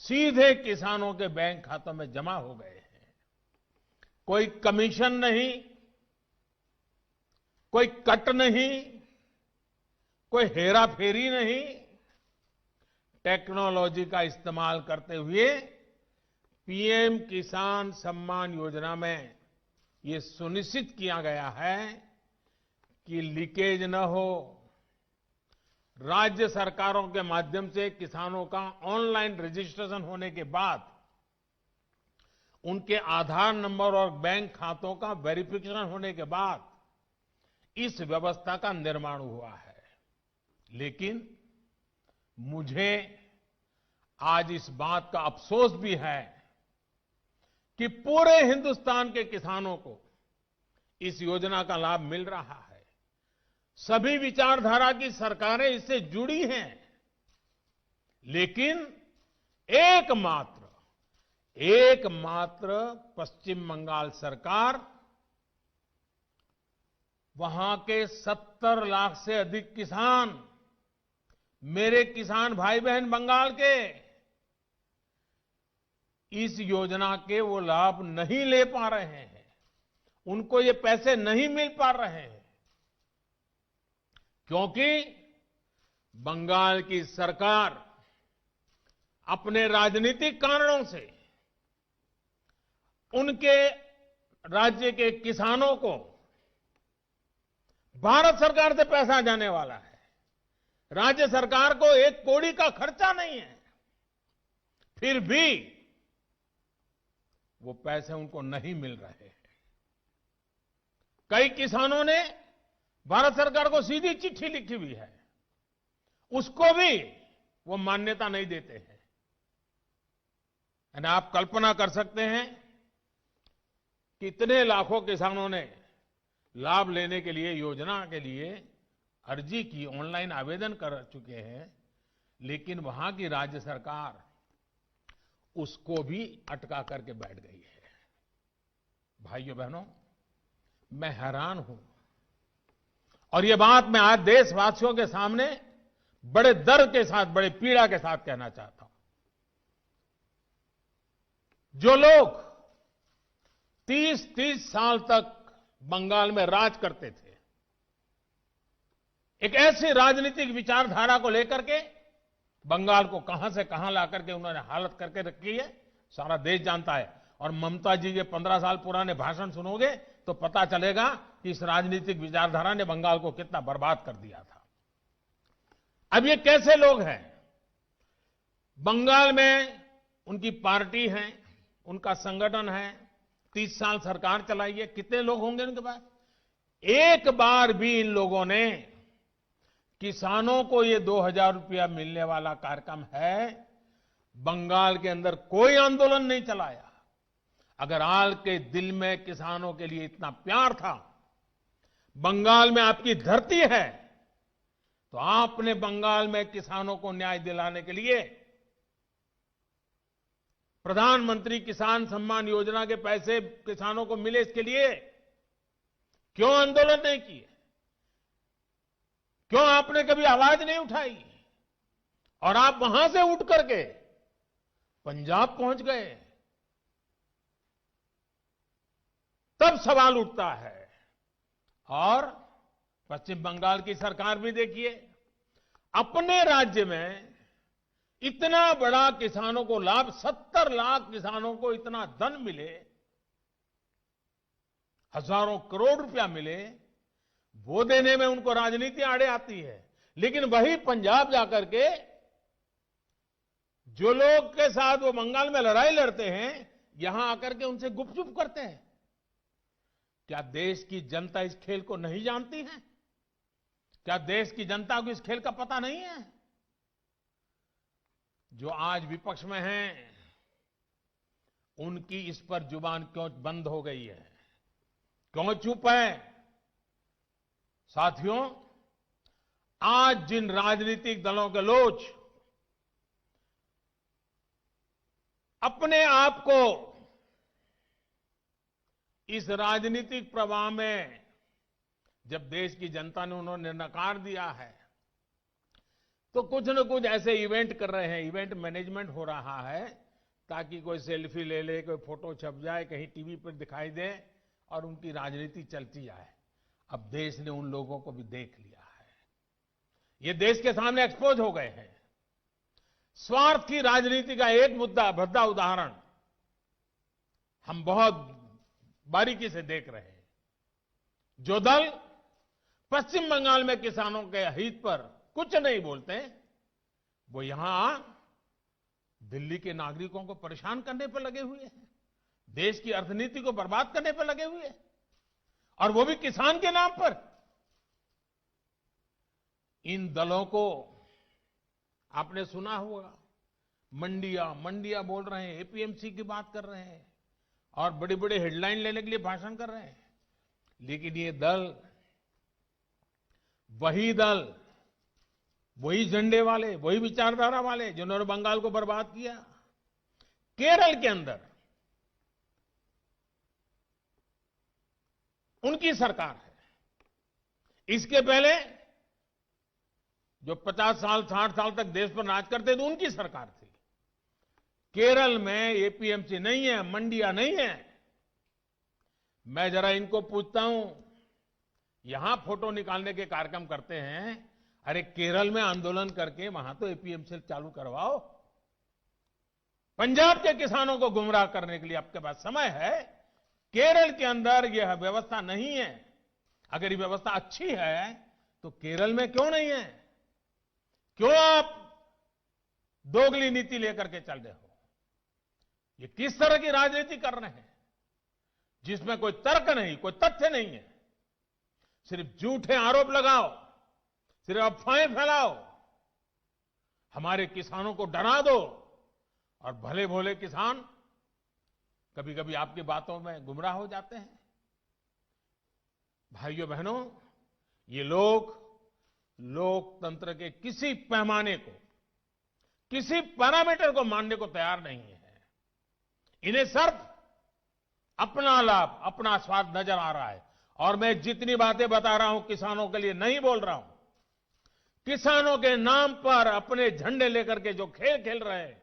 सीधे किसानों के बैंक खातों में जमा हो गए हैं। कोई कमीशन नहीं, कोई कट नहीं, कोई हेराफेरी नहीं। टेक्नोलॉजी का इस्तेमाल करते हुए पीएम किसान सम्मान योजना में ये सुनिश्चित किया गया है कि लीकेज न हो। राज्य सरकारों के माध्यम से किसानों का ऑनलाइन रजिस्ट्रेशन होने के बाद उनके आधार नंबर और बैंक खातों का वेरिफिकेशन होने के बाद इस व्यवस्था का निर्माण हुआ है। लेकिन मुझे आज इस बात का अफसोस भी है कि पूरे हिंदुस्तान के किसानों को इस योजना का लाभ मिल रहा है। सभी विचारधारा की सरकारें इससे जुड़ी हैं, लेकिन एकमात्र पश्चिम बंगाल सरकार, वहां के 70 लाख से अधिक किसान, मेरे किसान भाई बहन बंगाल के, इस योजना के वो लाभ नहीं ले पा रहे हैं, उनको ये पैसे नहीं मिल पा रहे हैं, क्योंकि बंगाल की सरकार अपने राजनीतिक कारणों से उनके राज्य के किसानों को भारत सरकार से पैसा जाने वाला है, राज्य सरकार को 1 कौड़ी का खर्चा नहीं है, फिर भी वो पैसे उनको नहीं मिल रहे हैं। कई किसानों ने भारत सरकार को सीधी चिट्ठी लिखी हुई है, उसको भी वो मान्यता नहीं देते हैं। यानी आप कल्पना कर सकते हैं कितने लाखों किसानों ने लाभ लेने के लिए, योजना के लिए अर्जी की, ऑनलाइन आवेदन कर चुके हैं, लेकिन वहां की राज्य सरकार उसको भी अटका करके बैठ गई है। भाइयों बहनों, मैं हैरान हूं और ये बात मैं आज देशवासियों के सामने बड़े दर्द के साथ, बड़े पीड़ा के साथ कहना चाहता हूं। जो लोग 30-30 साल तक बंगाल में राज करते थे, एक ऐसी राजनीतिक विचारधारा को लेकर के बंगाल को कहां से कहां ला करके उन्होंने हालत करके रखी है, सारा देश जानता है। और ममता जी के 15 साल पुराने भाषण सुनोगे तो पता चलेगा कि इस राजनीतिक विचारधारा ने बंगाल को कितना बर्बाद कर दिया था। अब ये कैसे लोग हैं? बंगाल में उनकी पार्टी है, उनका संगठन है, 30 साल सरकार चलाई है, कितने लोग होंगे उनके पास? एक बार भी इन लोगों ने किसानों को ये 2,000 रुपया मिलने वाला कार्यक्रम है, बंगाल के अंदर कोई आंदोलन नहीं चलाया। अगर हाल के दिल में किसानों के लिए इतना प्यार था, बंगाल में आपकी धरती है, तो आपने बंगाल में किसानों को न्याय दिलाने के लिए प्रधानमंत्री किसान सम्मान योजना के पैसे किसानों को मिले, इसके लिए क्यों आंदोलन नहीं किए? क्यों आपने कभी आवाज नहीं उठाई? और आप वहां से उठ करके पंजाब पहुंच गए, तब सवाल उठता है। और पश्चिम बंगाल की सरकार भी देखिए, अपने राज्य में इतना बड़ा किसानों को लाभ, 70 लाख किसानों को इतना धन मिले, हजारों करोड़ रुपया मिले, वो देने में उनको राजनीति आड़े आती है। लेकिन वही पंजाब जाकर के जो लोग के साथ वो बंगाल में लड़ाई लड़ते हैं, यहां आकर के उनसे गुपचुप करते हैं। क्या देश की जनता इस खेल को नहीं जानती है? क्या देश की जनता को इस खेल का पता नहीं है? जो आज विपक्ष में हैं, उनकी इस पर जुबान क्यों बंद हो गई है? क्यों चुप है? साथियों, आज जिन राजनीतिक दलों के लोग अपने आप को इस राजनीतिक प्रवाह में, जब देश की जनता ने उन्होंने नकार दिया है, तो कुछ न कुछ ऐसे इवेंट कर रहे हैं, इवेंट मैनेजमेंट हो रहा है, ताकि कोई सेल्फी ले ले, कोई फोटो छप जाए, कहीं टीवी पर दिखाई दे और उनकी राजनीति चलती जाए। अब देश ने उन लोगों को भी देख लिया है, ये देश के सामने एक्सपोज हो गए हैं। स्वार्थ की राजनीति का एक मुद्दा, भद्दा उदाहरण हम बहुत बारीकी से देख रहे हैं। जो दल पश्चिम बंगाल में किसानों के हित पर कुछ नहीं बोलते, वो यहां दिल्ली के नागरिकों को परेशान करने पर लगे हुए हैं, देश की अर्थनीति को बर्बाद करने पर लगे हुए हैं, और वो भी किसान के नाम पर। इन दलों को आपने सुना होगा, मंडिया बोल रहे हैं, एपीएमसी की बात कर रहे हैं और बड़े बड़े हेडलाइन लेने के लिए भाषण कर रहे हैं। लेकिन ये दल, वही झंडे वाले, वही विचारधारा वाले जिन्होंने बंगाल को बर्बाद किया। केरल के अंदर उनकी सरकार है। इसके पहले जो 50 साल 60 साल तक देश पर राज करते थे, उनकी सरकार थी। केरल में एपीएमसी नहीं है, मंडिया नहीं है। मैं जरा इनको पूछता हूं, यहां फोटो निकालने के कार्यक्रम करते हैं, अरे केरल में आंदोलन करके वहां तो एपीएमसी चालू करवाओ। पंजाब के किसानों को गुमराह करने के लिए आपके पास समय है। केरल के अंदर यह व्यवस्था नहीं है। अगर ये व्यवस्था अच्छी है तो केरल में क्यों नहीं है? क्यों आप दोगली नीति लेकर के चल रहे हो? ये किस तरह की राजनीति कर रहे हैं जिसमें कोई तर्क नहीं, कोई तथ्य नहीं है? सिर्फ झूठे आरोप लगाओ, सिर्फ अफवाहें फैलाओ, हमारे किसानों को डरा दो, और भले भोले किसान कभी कभी आपकी बातों में गुमराह हो जाते हैं। भाइयों बहनों, ये लोग लोकतंत्र के किसी पैमाने को, किसी पैरामीटर को मानने को तैयार नहीं है। इन्हें सिर्फ अपना लाभ, अपना स्वार्थ नजर आ रहा है। और मैं जितनी बातें बता रहा हूं किसानों के लिए नहीं बोल रहा हूं। किसानों के नाम पर अपने झंडे लेकर के जो खेल खेल रहे हैं,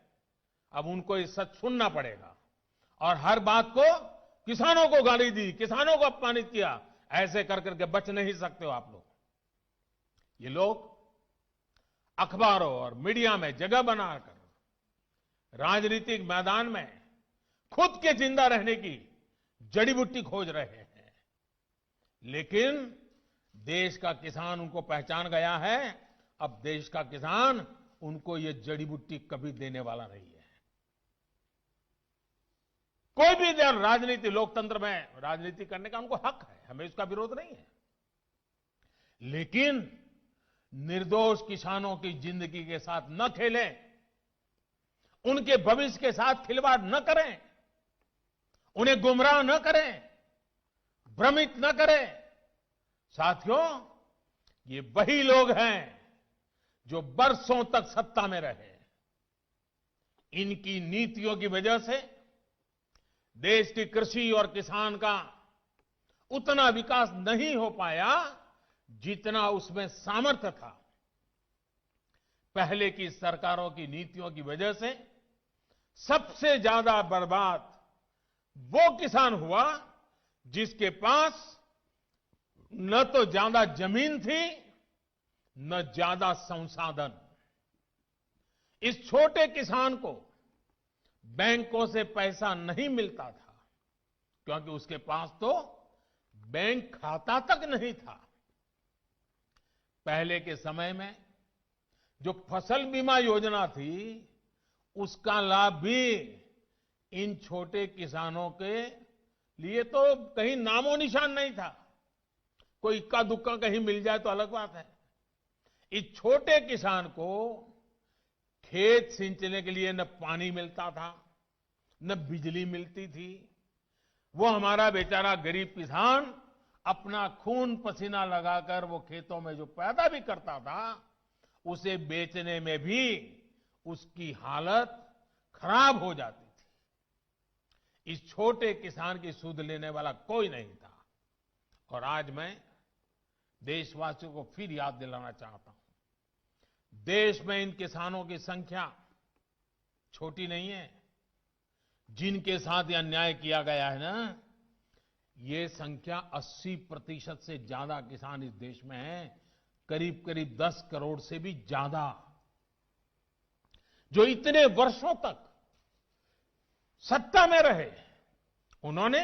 अब उनको ये सच सुनना पड़ेगा। और हर बात को किसानों को गाली दी, किसानों को अपमानित किया, ऐसे कर करके बच नहीं सकते हो आप लोग। ये लोग अखबारों और मीडिया में जगह बनाकर राजनीतिक मैदान में खुद के जिंदा रहने की जड़ी बूटी खोज रहे हैं। लेकिन देश का किसान उनको पहचान गया है। अब देश का किसान उनको ये जड़ी बूटी कभी देने वाला नहीं है। कोई भी राजनीति, लोकतंत्र में राजनीति करने का उनको हक है, हमें इसका विरोध नहीं है। लेकिन निर्दोष किसानों की जिंदगी के साथ न खेलें, उनके भविष्य के साथ खिलवाड़ न करें, उन्हें गुमराह न करें, भ्रमित न करें। साथियों, ये वही लोग हैं जो बरसों तक सत्ता में रहे। इनकी नीतियों की वजह से देश की कृषि और किसान का उतना विकास नहीं हो पाया जितना उसमें सामर्थ्य था। पहले की सरकारों की नीतियों की वजह से सबसे ज्यादा बर्बाद वो किसान हुआ जिसके पास न तो ज्यादा जमीन थी न ज्यादा संसाधन। इस छोटे किसान को बैंकों से पैसा नहीं मिलता था क्योंकि उसके पास तो बैंक खाता तक नहीं था। पहले के समय में जो फसल बीमा योजना थी उसका लाभ भी इन छोटे किसानों के लिए तो कहीं नामो निशान नहीं था। कोई इक्का दुक्का कहीं मिल जाए तो अलग बात है। इस छोटे किसान को खेत सिंचने के लिए न पानी मिलता था न बिजली मिलती थी। वो हमारा बेचारा गरीब किसान अपना खून पसीना लगाकर वो खेतों में जो पैदा भी करता था उसे बेचने में भी उसकी हालत खराब हो जाती थी। इस छोटे किसान की सुध लेने वाला कोई नहीं था। और आज मैं देशवासियों को फिर याद दिलाना चाहता हूं, देश में इन किसानों की संख्या छोटी नहीं है। जिनके साथ ये अन्याय किया गया है ना, ये संख्या 80% से ज्यादा किसान इस देश में हैं, करीब करीब 10 करोड़ से भी ज्यादा, जो इतने वर्षों तक सत्ता में रहे। उन्होंने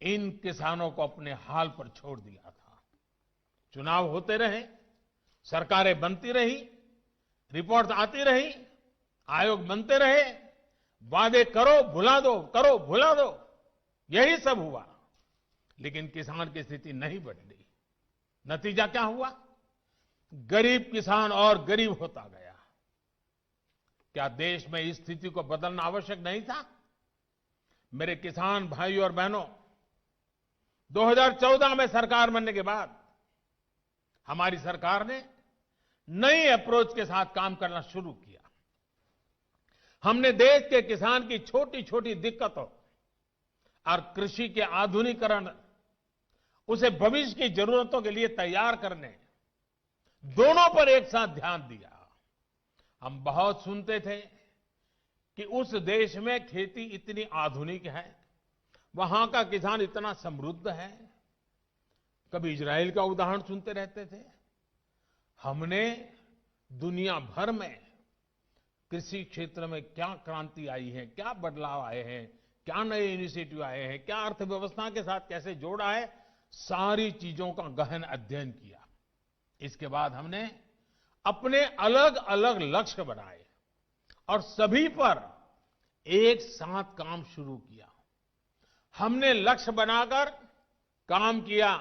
इन किसानों को अपने हाल पर छोड़ दिया था। चुनाव होते रहे, सरकारें बनती रही, रिपोर्ट आती रही, आयोग बनते रहे, वादे करो भुला दो, करो भुला दो, यही सब हुआ। लेकिन किसान की स्थिति नहीं बदली। नतीजा क्या हुआ? गरीब किसान और गरीब होता गया। क्या देश में इस स्थिति को बदलना आवश्यक नहीं था? मेरे किसान भाइयों और बहनों, 2014 में सरकार बनने के बाद हमारी सरकार ने नई अप्रोच के साथ काम करना शुरू किया। हमने देश के किसान की छोटी छोटी दिक्कतों और कृषि के आधुनिकीकरण, उसे भविष्य की जरूरतों के लिए तैयार करने, दोनों पर एक साथ ध्यान दिया। हम बहुत सुनते थे कि उस देश में खेती इतनी आधुनिक है, वहां का किसान इतना समृद्ध है। कभी इजराइल का उदाहरण सुनते रहते थे। हमने दुनिया भर में कृषि क्षेत्र में क्या क्रांति आई है, क्या बदलाव आए हैं, क्या नए इनिशिएटिव आए हैं, क्या अर्थव्यवस्था के साथ कैसे जोड़ा है, सारी चीजों का गहन अध्ययन किया। इसके बाद हमने अपने अलग अलग लक्ष्य बनाए और सभी पर एक साथ काम शुरू किया। हमने लक्ष्य बनाकर काम किया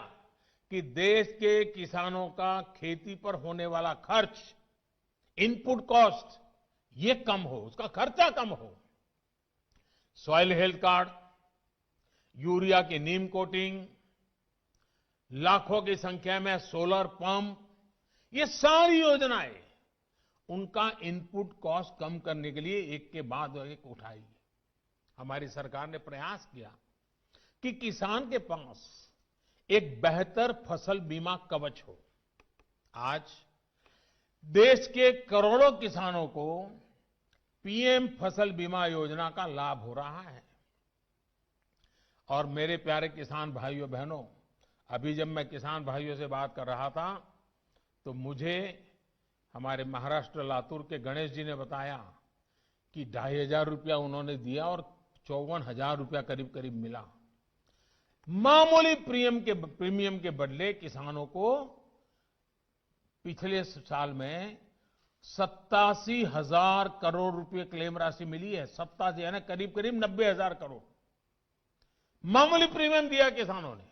कि देश के किसानों का खेती पर होने वाला खर्च, इनपुट कॉस्ट, ये कम हो, उसका खर्चा कम हो। सॉइल हेल्थ कार्ड, यूरिया की नीम कोटिंग, लाखों की संख्या में सोलर पंप, ये सारी योजनाएं उनका इनपुट कॉस्ट कम करने के लिए एक के बाद एक उठाई। हमारी सरकार ने प्रयास किया कि किसान के पास एक बेहतर फसल बीमा कवच हो। आज देश के करोड़ों किसानों को पीएम फसल बीमा योजना का लाभ हो रहा है। और मेरे प्यारे किसान भाइयों बहनों, अभी जब मैं किसान भाइयों से बात कर रहा था तो मुझे हमारे महाराष्ट्र लातूर के गणेश जी ने बताया कि 2,500 रुपया उन्होंने दिया और 54,000 रुपया करीब करीब मिला। मामूली प्रीमियम के बदले किसानों को पिछले साल में 87,000 करोड़ रुपए क्लेम राशि मिली है। 87 यानी करीब करीब 90,000 करोड़ मामूली प्रीमियम दिया किसानों ने।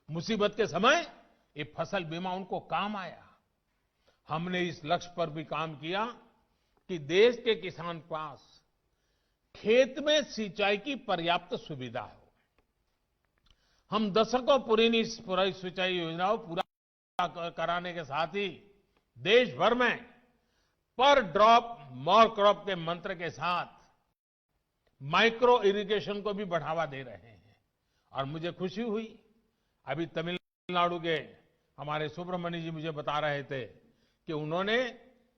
मुसीबत के समय ये फसल बीमा उनको काम आया। हमने इस लक्ष्य पर भी काम किया कि देश के किसान पास खेत में सिंचाई की पर्याप्त सुविधा हो। हम दशकों पुरानी सिंचाई योजनाओं पूरा कराने के साथ ही देश भर में पर ड्रॉप मोर क्रॉप के मंत्र के साथ माइक्रो इरिगेशन को भी बढ़ावा दे रहे हैं। और मुझे खुशी हुई अभी तमिलनाडु के हमारे सुब्रमण्य जी मुझे बता रहे थे कि उन्होंने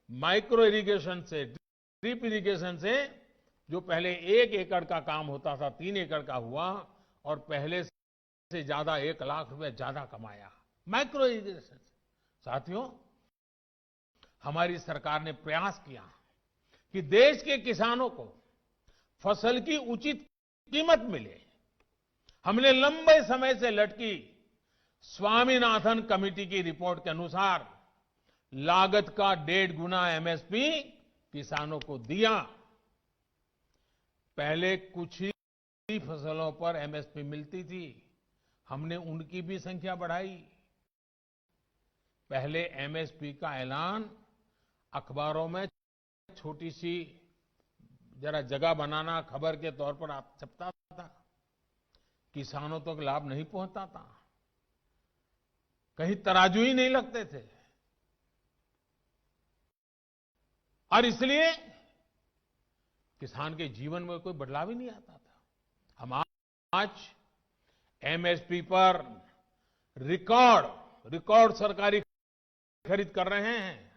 माइक्रो इरिगेशन से, ड्रिप इरिगेशन से जो पहले 1 एकड़ का काम होता था 3 एकड़ का हुआ और पहले से ज्यादा 1 लाख रुपए ज्यादा कमाया माइक्रो इरिगेशन से। साथियों, हमारी सरकार ने प्रयास किया कि देश के किसानों को फसल की उचित कीमत मिले। हमने लंबे समय से लटकी स्वामीनाथन कमेटी की रिपोर्ट के अनुसार लागत का 1.5 गुना एमएसपी किसानों को दिया। पहले कुछ ही फसलों पर एमएसपी मिलती थी, हमने उनकी भी संख्या बढ़ाई। पहले एमएसपी का ऐलान अखबारों में छोटी सी जरा जगह बनाना खबर के तौर पर आप छपता था, किसानों तक लाभ नहीं पहुंचता था, कहीं तराजू ही नहीं लगते थे। और इसलिए किसान के जीवन में कोई बदलाव ही नहीं आता था। हम आज एमएसपी पर रिकॉर्ड सरकारी खरीद कर रहे हैं।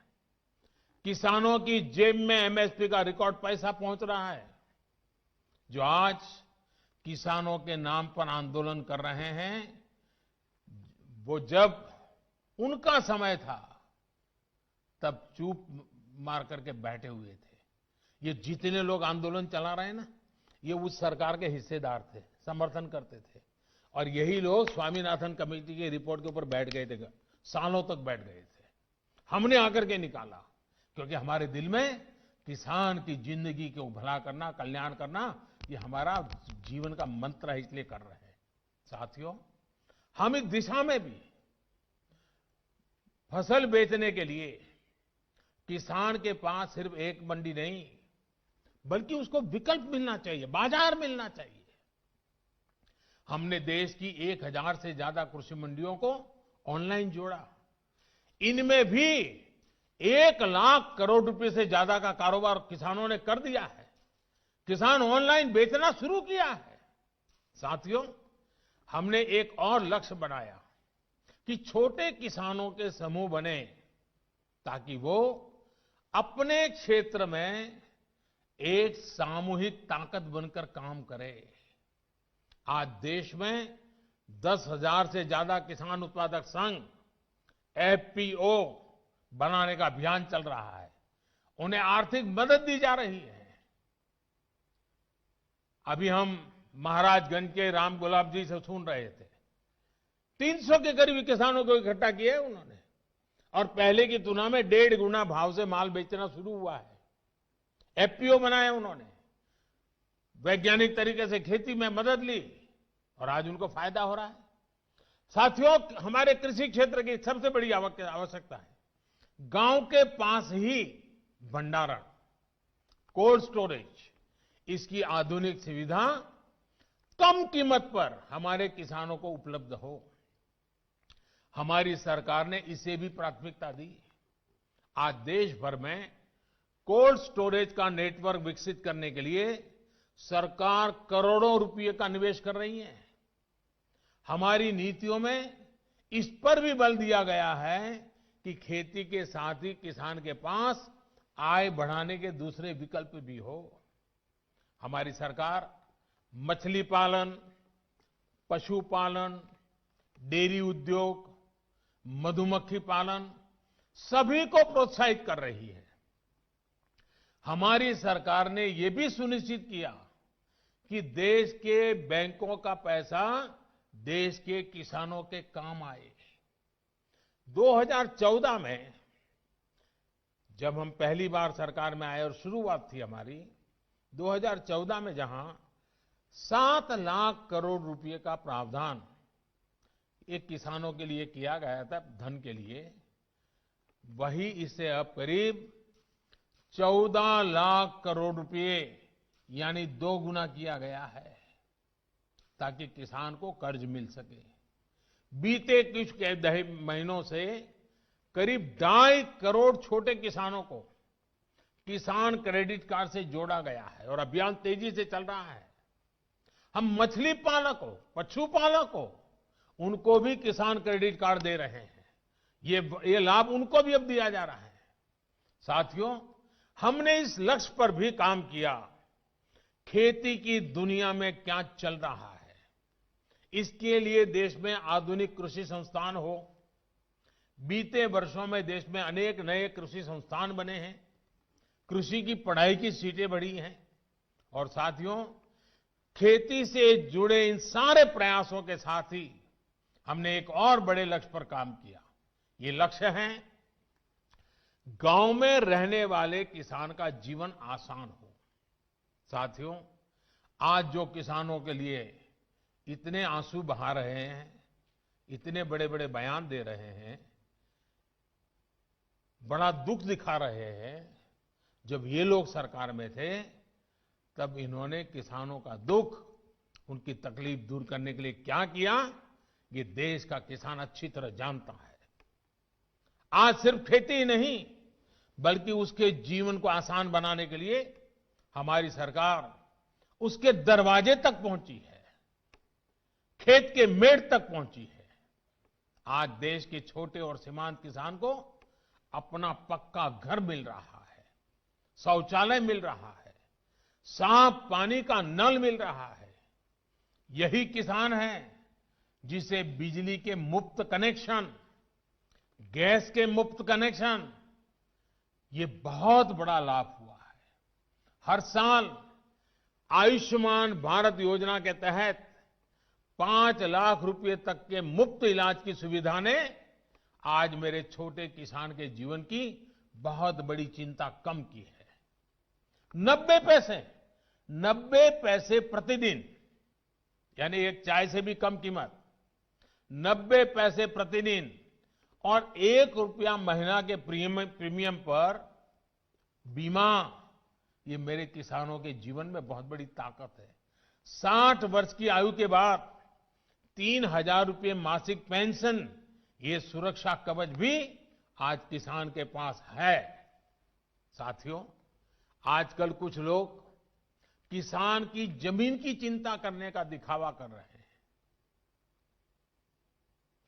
किसानों की जेब में एमएसपी का रिकॉर्ड पैसा पहुंच रहा है। जो आज किसानों के नाम पर आंदोलन कर रहे हैं, वो जब उनका समय था तब चुप मार करके बैठे हुए थे। ये जितने लोग आंदोलन चला रहे हैं ना, ये उस सरकार के हिस्सेदार थे, समर्थन करते थे। और यही लोग स्वामीनाथन कमेटी की रिपोर्ट के ऊपर बैठ गए थे, सालों तक बैठ गए थे। हमने आकर के निकाला, क्योंकि हमारे दिल में किसान की जिंदगी को भला करना, कल्याण करना, ये हमारा जीवन का मंत्र है, इसलिए कर रहे हैं। साथियों, हम इस दिशा में भी फसल बेचने के लिए किसान के पास सिर्फ एक मंडी नहीं, बल्कि उसको विकल्प मिलना चाहिए, बाजार मिलना चाहिए। हमने देश की 1000 से ज्यादा कृषि मंडियों को ऑनलाइन जोड़ा। इनमें भी 1 लाख करोड़ रुपए से ज्यादा का कारोबार किसानों ने कर दिया है। किसान ऑनलाइन बेचना शुरू किया है। साथियों, हमने एक और लक्ष्य बनाया कि छोटे किसानों के समूह बने, ताकि वो अपने क्षेत्र में एक सामूहिक ताकत बनकर काम करे। आज देश में 10,000 से ज्यादा किसान उत्पादक संघ एफपीओ बनाने का अभियान चल रहा है। उन्हें आर्थिक मदद दी जा रही है। अभी हम महाराजगंज के राम गुलाब जी से सुन रहे थे, 300 के करीब किसानों को इकट्ठा किया है उन्होंने, और पहले की तुलना में 1.5 गुना भाव से माल बेचना शुरू हुआ है। एफपीओ बनाया उन्होंने, वैज्ञानिक तरीके से खेती में मदद ली, और आज उनको फायदा हो रहा है। साथियों, हमारे कृषि क्षेत्र की सबसे बड़ी आवश्यकता है गांव के पास ही भंडारण, कोल्ड स्टोरेज। इसकी आधुनिक सुविधा कम कीमत पर हमारे किसानों को उपलब्ध हो। हमारी सरकार ने इसे भी प्राथमिकता दी। आज देश भर में कोल्ड स्टोरेज का नेटवर्क विकसित करने के लिए सरकार करोड़ों रुपए का निवेश कर रही है। हमारी नीतियों में इस पर भी बल दिया गया है कि खेती के साथ ही किसान के पास आय बढ़ाने के दूसरे विकल्प भी हो। हमारी सरकार मछली पालन, पशुपालन, डेयरी उद्योग, मधुमक्खी पालन सभी को प्रोत्साहित कर रही है। हमारी सरकार ने यह भी सुनिश्चित किया कि देश के बैंकों का पैसा देश के किसानों के काम आए। 2014 में जब हम पहली बार सरकार में आए और शुरुआत थी हमारी, 2014 में जहां 7 लाख करोड़ रुपए का प्रावधान एक किसानों के लिए किया गया था धन के लिए, वही इसे अब करीब 14 लाख करोड़ रुपए यानी 2 गुना किया गया है, ताकि किसान को कर्ज मिल सके। बीते कुछ महीनों से करीब 2.5 करोड़ छोटे किसानों को किसान क्रेडिट कार्ड से जोड़ा गया है और अभियान तेजी से चल रहा है। हम मछली पालकों, पशुपालकों, उनको भी किसान क्रेडिट कार्ड दे रहे हैं। ये लाभ उनको भी अब दिया जा रहा है। साथियों, हमने इस लक्ष्य पर भी काम किया। खेती की दुनिया में क्या चल रहा है, इसके लिए देश में आधुनिक कृषि संस्थान हो। बीते वर्षों में देश में अनेक नए कृषि संस्थान बने हैं, कृषि की पढ़ाई की सीटें बढ़ी हैं। और साथियों, खेती से जुड़े इन सारे प्रयासों के साथ ही हमने एक और बड़े लक्ष्य पर काम किया। ये लक्ष्य है गांव में रहने वाले किसान का जीवन आसान हो। साथियों, आज जो किसानों के लिए इतने आंसू बहा रहे हैं, इतने बड़े बड़े बयान दे रहे हैं, बड़ा दुख दिखा रहे हैं, जब ये लोग सरकार में थे तब इन्होंने किसानों का दुख, उनकी तकलीफ दूर करने के लिए क्या किया, ये देश का किसान अच्छी तरह जानता है। आज सिर्फ खेती ही नहीं, बल्कि उसके जीवन को आसान बनाने के लिए हमारी सरकार उसके दरवाजे तक पहुंची है, खेत के मेड़ तक पहुंची है। आज देश के छोटे और सीमांत किसान को अपना पक्का घर मिल रहा है, शौचालय मिल रहा है, साफ पानी का नल मिल रहा है। यही किसान है जिसे बिजली के मुफ्त कनेक्शन, गैस के मुफ्त कनेक्शन, ये बहुत बड़ा लाभ हुआ है। हर साल आयुष्मान भारत योजना के तहत 5 लाख रुपए तक के मुफ्त इलाज की सुविधा ने आज मेरे छोटे किसान के जीवन की बहुत बड़ी चिंता कम की है। 90 पैसे प्रतिदिन, यानी एक चाय से भी कम कीमत, 90 पैसे प्रतिदिन और 1 रुपया महीना के प्रीमियम पर बीमा, ये मेरे किसानों के जीवन में बहुत बड़ी ताकत है। 60 वर्ष की आयु के बाद 3,000 रुपये मासिक पेंशन, ये सुरक्षा कवच भी आज किसान के पास है। साथियों, आजकल कुछ लोग किसान की जमीन की चिंता करने का दिखावा कर रहे हैं।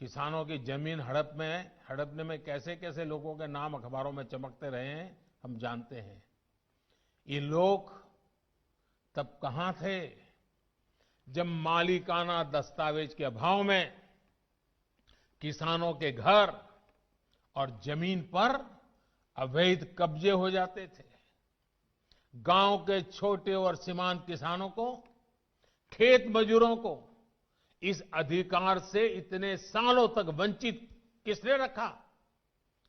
किसानों की जमीन हड़पने में कैसे कैसे लोगों के नाम अखबारों में चमकते रहे हैं, हम जानते हैं। ये लोग तब कहां थे जब मालिकाना दस्तावेज के अभाव में किसानों के घर और जमीन पर अवैध कब्जे हो जाते थे। गांव के छोटे और सीमांत किसानों को, खेत मजदूरों को इस अधिकार से इतने सालों तक वंचित किसने रखा?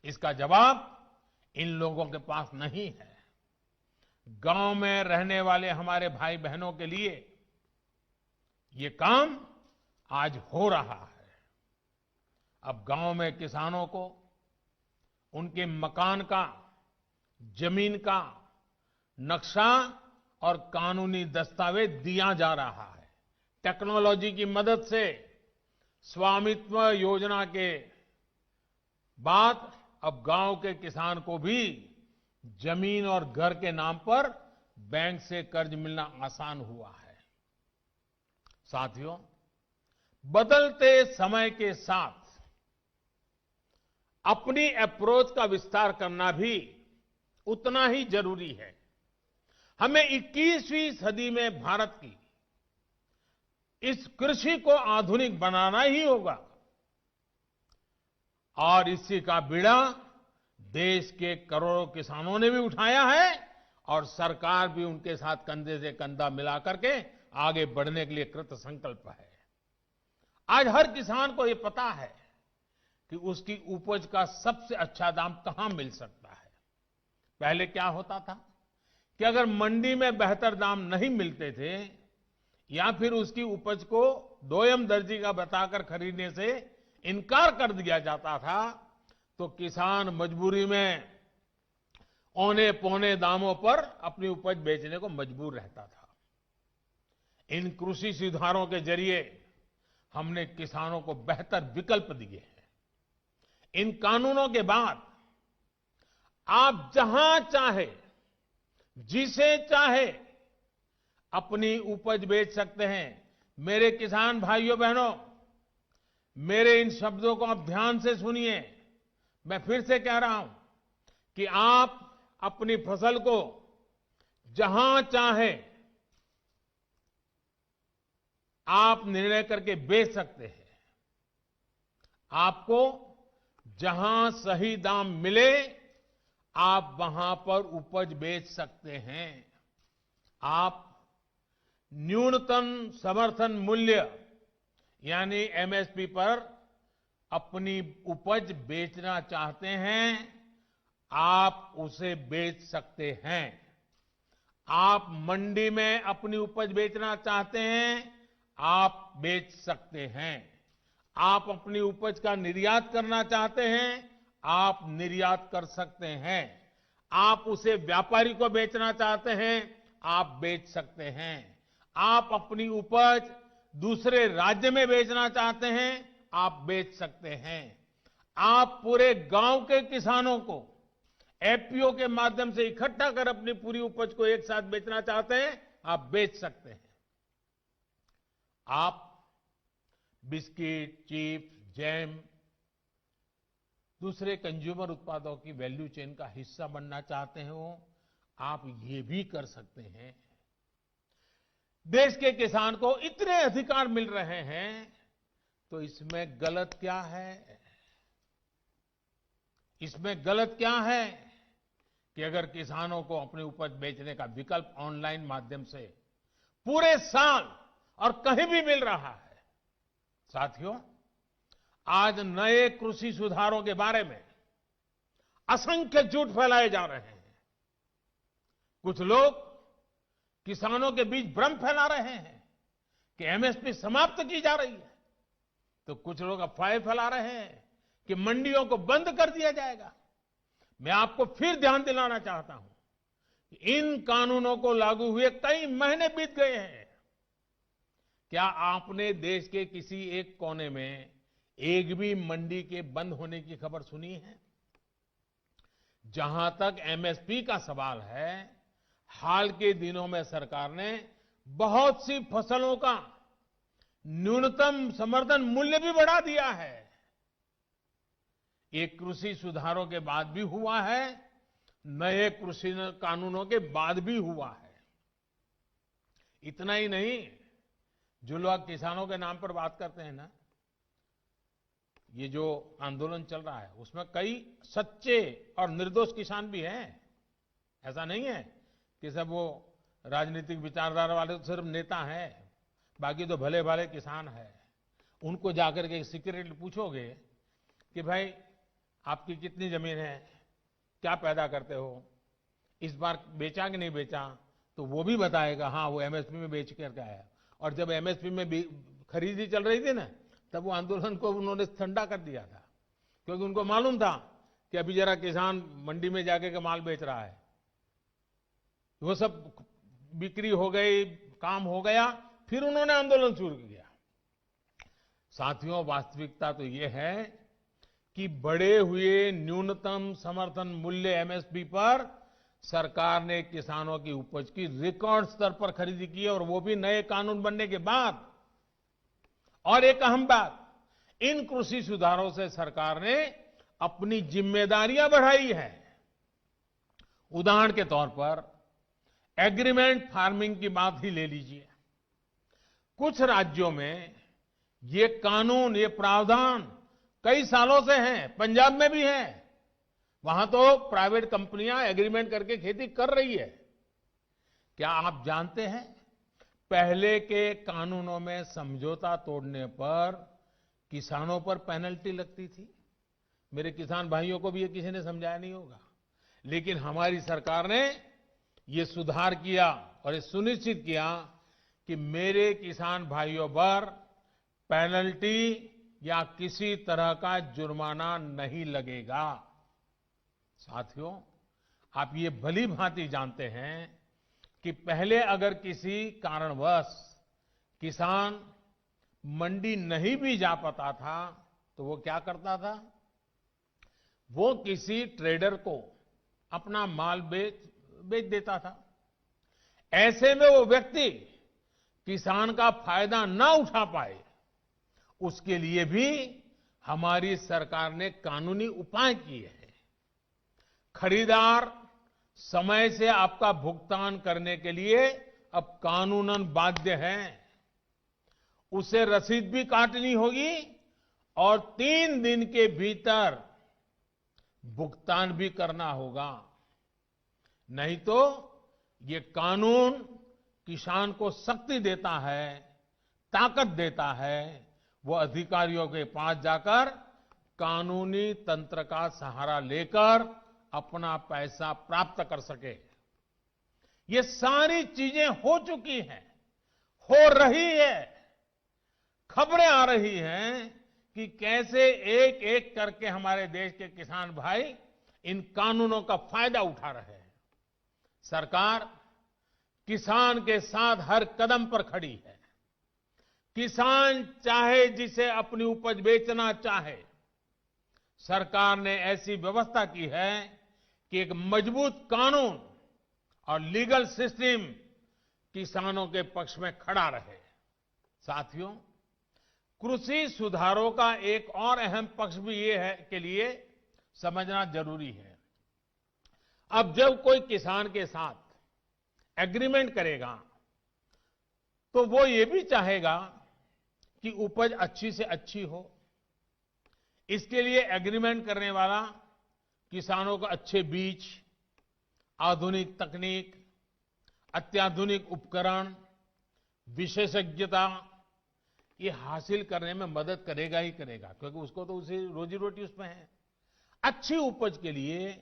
इसका जवाब इन लोगों के पास नहीं है। गांव में रहने वाले हमारे भाई बहनों के लिए ये काम आज हो रहा है। अब गांव में किसानों को उनके मकान का, जमीन का नक्शा और कानूनी दस्तावेज दिया जा रहा है। टेक्नोलॉजी की मदद से स्वामित्व योजना के बाद अब गांव के किसान को भी जमीन और घर के नाम पर बैंक से कर्ज मिलना आसान हुआ है। साथियों, बदलते समय के साथ अपनी अप्रोच का विस्तार करना भी उतना ही जरूरी है। हमें 21वीं सदी में भारत की इस कृषि को आधुनिक बनाना ही होगा और इसी का बीड़ा देश के करोड़ों किसानों ने भी उठाया है और सरकार भी उनके साथ कंधे से कंधा मिलाकर के आगे बढ़ने के लिए कृत संकल्प है। आज हर किसान को यह पता है कि उसकी उपज का सबसे अच्छा दाम कहां मिल सकता है। पहले क्या होता था कि अगर मंडी में बेहतर दाम नहीं मिलते थे या फिर उसकी उपज को दोयम दर्जी का बताकर खरीदने से इनकार कर दिया जाता था, तो किसान मजबूरी में औने पौने दामों पर अपनी उपज बेचने को मजबूर रहता था। इन कृषि सुधारों के जरिए हमने किसानों को बेहतर विकल्प दिए हैं। इन कानूनों के बाद आप जहां चाहे, जिसे चाहे अपनी उपज बेच सकते हैं। मेरे किसान भाइयों बहनों, मेरे इन शब्दों को आप ध्यान से सुनिए। मैं फिर से कह रहा हूं कि आप अपनी फसल को जहां चाहे आप निर्णय करके बेच सकते हैं। आपको जहां सही दाम मिले आप वहां पर उपज बेच सकते हैं। आप न्यूनतम समर्थन मूल्य यानी एमएसपी पर अपनी उपज बेचना चाहते हैं, आप उसे बेच सकते हैं। आप मंडी में अपनी उपज बेचना चाहते हैं, आप बेच सकते हैं। आप अपनी उपज का निर्यात करना चाहते हैं, आप निर्यात कर सकते हैं। आप उसे व्यापारी को बेचना चाहते हैं, आप बेच सकते हैं। आप अपनी उपज दूसरे राज्य में बेचना चाहते हैं, आप बेच सकते हैं। आप पूरे गांव के किसानों को एफपीओ के माध्यम से इकट्ठा कर अपनी पूरी उपज को एक साथ बेचना चाहते हैं, आप बेच सकते हैं। आप बिस्किट, चिप्स, जैम, दूसरे कंज्यूमर उत्पादों की वैल्यू चेन का हिस्सा बनना चाहते हो, आप ये भी कर सकते हैं। देश के किसान को इतने अधिकार मिल रहे हैं, तो इसमें गलत क्या है? इसमें गलत क्या है कि अगर किसानों को अपनी उपज बेचने का विकल्प ऑनलाइन माध्यम से पूरे साल और कहीं भी मिल रहा है। साथियों, आज नए कृषि सुधारों के बारे में असंख्य झूठ फैलाए जा रहे हैं। कुछ लोग किसानों के बीच भ्रम फैला रहे हैं कि एमएसपी समाप्त की जा रही है, तो कुछ लोग अफवाहें फैला रहे हैं कि मंडियों को बंद कर दिया जाएगा। मैं आपको फिर ध्यान दिलाना चाहता हूं कि इन कानूनों को लागू हुए कई महीने बीत गए हैं। क्या आपने देश के किसी एक कोने में एक भी मंडी के बंद होने की खबर सुनी है? जहां तक एमएसपी का सवाल है, हाल के दिनों में सरकार ने बहुत सी फसलों का न्यूनतम समर्थन मूल्य भी बढ़ा दिया है। ये कृषि सुधारों के बाद भी हुआ है, नए कृषि कानूनों के बाद भी हुआ है। इतना ही नहीं, जो लोग किसानों के नाम पर बात करते हैं ना, ये जो आंदोलन चल रहा है उसमें कई सच्चे और निर्दोष किसान भी हैं। ऐसा नहीं है कि सब वो राजनीतिक विचारधारा वाले तो सिर्फ नेता हैं, बाकी तो भले भाले किसान हैं। उनको जाकर के सीक्रेटली पूछोगे कि भाई आपकी कितनी जमीन है, क्या पैदा करते हो, इस बार बेचा कि नहीं बेचा, तो वो भी बताएगा हाँ वो एमएसपी में बेच करके आया। और जब एमएसपी में खरीदी चल रही थी ना, तब वो आंदोलन को उन्होंने ठंडा कर दिया था, क्योंकि उनको मालूम था कि अभी जरा किसान मंडी में जाके के माल बेच रहा है। वो सब बिक्री हो गई, काम हो गया, फिर उन्होंने आंदोलन शुरू किया। साथियों, वास्तविकता तो ये है कि बढ़े हुए न्यूनतम समर्थन मूल्य एमएसपी पर सरकार ने किसानों की उपज की रिकॉर्ड स्तर पर खरीदी की है, और वो भी नए कानून बनने के बाद। और एक अहम बात, इन कृषि सुधारों से सरकार ने अपनी जिम्मेदारियां बढ़ाई है। उदाहरण के तौर पर एग्रीमेंट फार्मिंग की बात ही ले लीजिए। कुछ राज्यों में ये कानून, ये प्रावधान कई सालों से हैं, पंजाब में भी है। वहां तो प्राइवेट कंपनियां एग्रीमेंट करके खेती कर रही है। क्या आप जानते हैं, पहले के कानूनों में समझौता तोड़ने पर किसानों पर पेनल्टी लगती थी। मेरे किसान भाइयों को भी ये किसी ने समझाया नहीं होगा, लेकिन हमारी सरकार ने ये सुधार किया और ये सुनिश्चित किया कि मेरे किसान भाइयों पर पेनल्टी या किसी तरह का जुर्माना नहीं लगेगा। साथियों, आप ये भली भांति जानते हैं कि पहले अगर किसी कारणवश किसान मंडी नहीं भी जा पाता था, तो वो क्या करता था? वो किसी ट्रेडर को अपना माल बेच देता था। ऐसे में वो व्यक्ति किसान का फायदा ना उठा पाए, उसके लिए भी हमारी सरकार ने कानूनी उपाय किए हैं। खरीदार समय से आपका भुगतान करने के लिए अब कानूनन बाध्य है। उसे रसीद भी काटनी होगी और 3 दिन के भीतर भुगतान भी करना होगा। नहीं तो ये कानून किसान को शक्ति देता है, ताकत देता है, वो अधिकारियों के पास जाकर कानूनी तंत्र का सहारा लेकर अपना पैसा प्राप्त कर सके। ये सारी चीजें हो चुकी हैं, हो रही है। खबरें आ रही हैं कि कैसे एक एक करके हमारे देश के किसान भाई इन कानूनों का फायदा उठा रहे हैं। सरकार किसान के साथ हर कदम पर खड़ी है। किसान चाहे जिसे अपनी उपज बेचना चाहे, सरकार ने ऐसी व्यवस्था की है कि एक मजबूत कानून और लीगल सिस्टम किसानों के पक्ष में खड़ा रहे। साथियों, कृषि सुधारों का एक और अहम पक्ष भी ये है के लिए समझना जरूरी है। अब जब कोई किसान के साथ एग्रीमेंट करेगा तो वो ये भी चाहेगा कि उपज अच्छी से अच्छी हो। इसके लिए एग्रीमेंट करने वाला किसानों को अच्छे बीज, आधुनिक तकनीक, अत्याधुनिक उपकरण, विशेषज्ञता ये हासिल करने में मदद करेगा ही करेगा, क्योंकि उसको तो उसी रोजी रोटी उसमें है। अच्छी उपज के लिए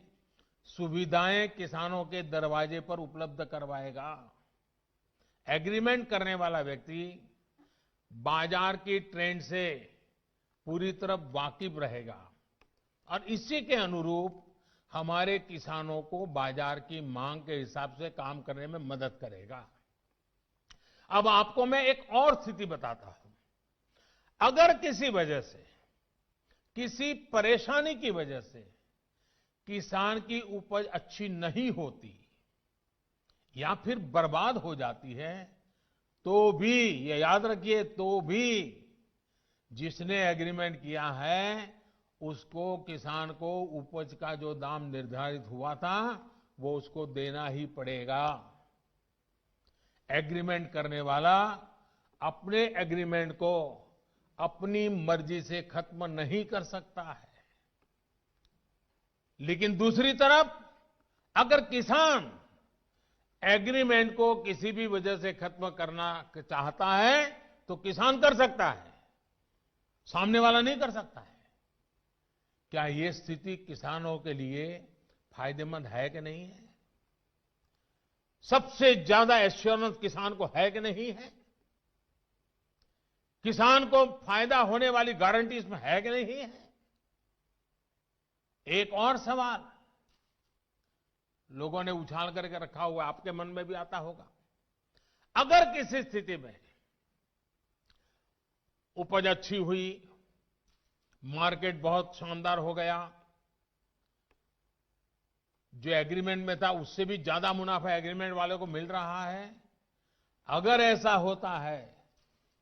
सुविधाएं किसानों के दरवाजे पर उपलब्ध करवाएगा। एग्रीमेंट करने वाला व्यक्ति बाजार की ट्रेंड से पूरी तरह वाकिफ रहेगा और इसी के अनुरूप हमारे किसानों को बाजार की मांग के हिसाब से काम करने में मदद करेगा। अब आपको मैं एक और स्थिति बताता हूं। अगर किसी वजह से, किसी परेशानी की वजह से किसान की उपज अच्छी नहीं होती या फिर बर्बाद हो जाती है, तो भी ये याद रखिए, तो भी जिसने एग्रीमेंट किया है उसको, किसान को उपज का जो दाम निर्धारित हुआ था वो उसको देना ही पड़ेगा। एग्रीमेंट करने वाला अपने एग्रीमेंट को अपनी मर्जी से खत्म नहीं कर सकता है। लेकिन दूसरी तरफ अगर किसान एग्रीमेंट को किसी भी वजह से खत्म करना चाहता है तो किसान कर सकता है, सामने वाला नहीं कर सकता है। क्या ये स्थिति किसानों के लिए फायदेमंद है कि नहीं है? सबसे ज्यादा एश्योरेंस किसान को है कि नहीं है? किसान को फायदा होने वाली गारंटी इसमें है कि नहीं है? एक और सवाल लोगों ने उछाल करके रखा हुआ, आपके मन में भी आता होगा। अगर किसी स्थिति में उपज अच्छी हुई, मार्केट बहुत शानदार हो गया, जो एग्रीमेंट में था उससे भी ज्यादा मुनाफा एग्रीमेंट वाले को मिल रहा है, अगर ऐसा होता है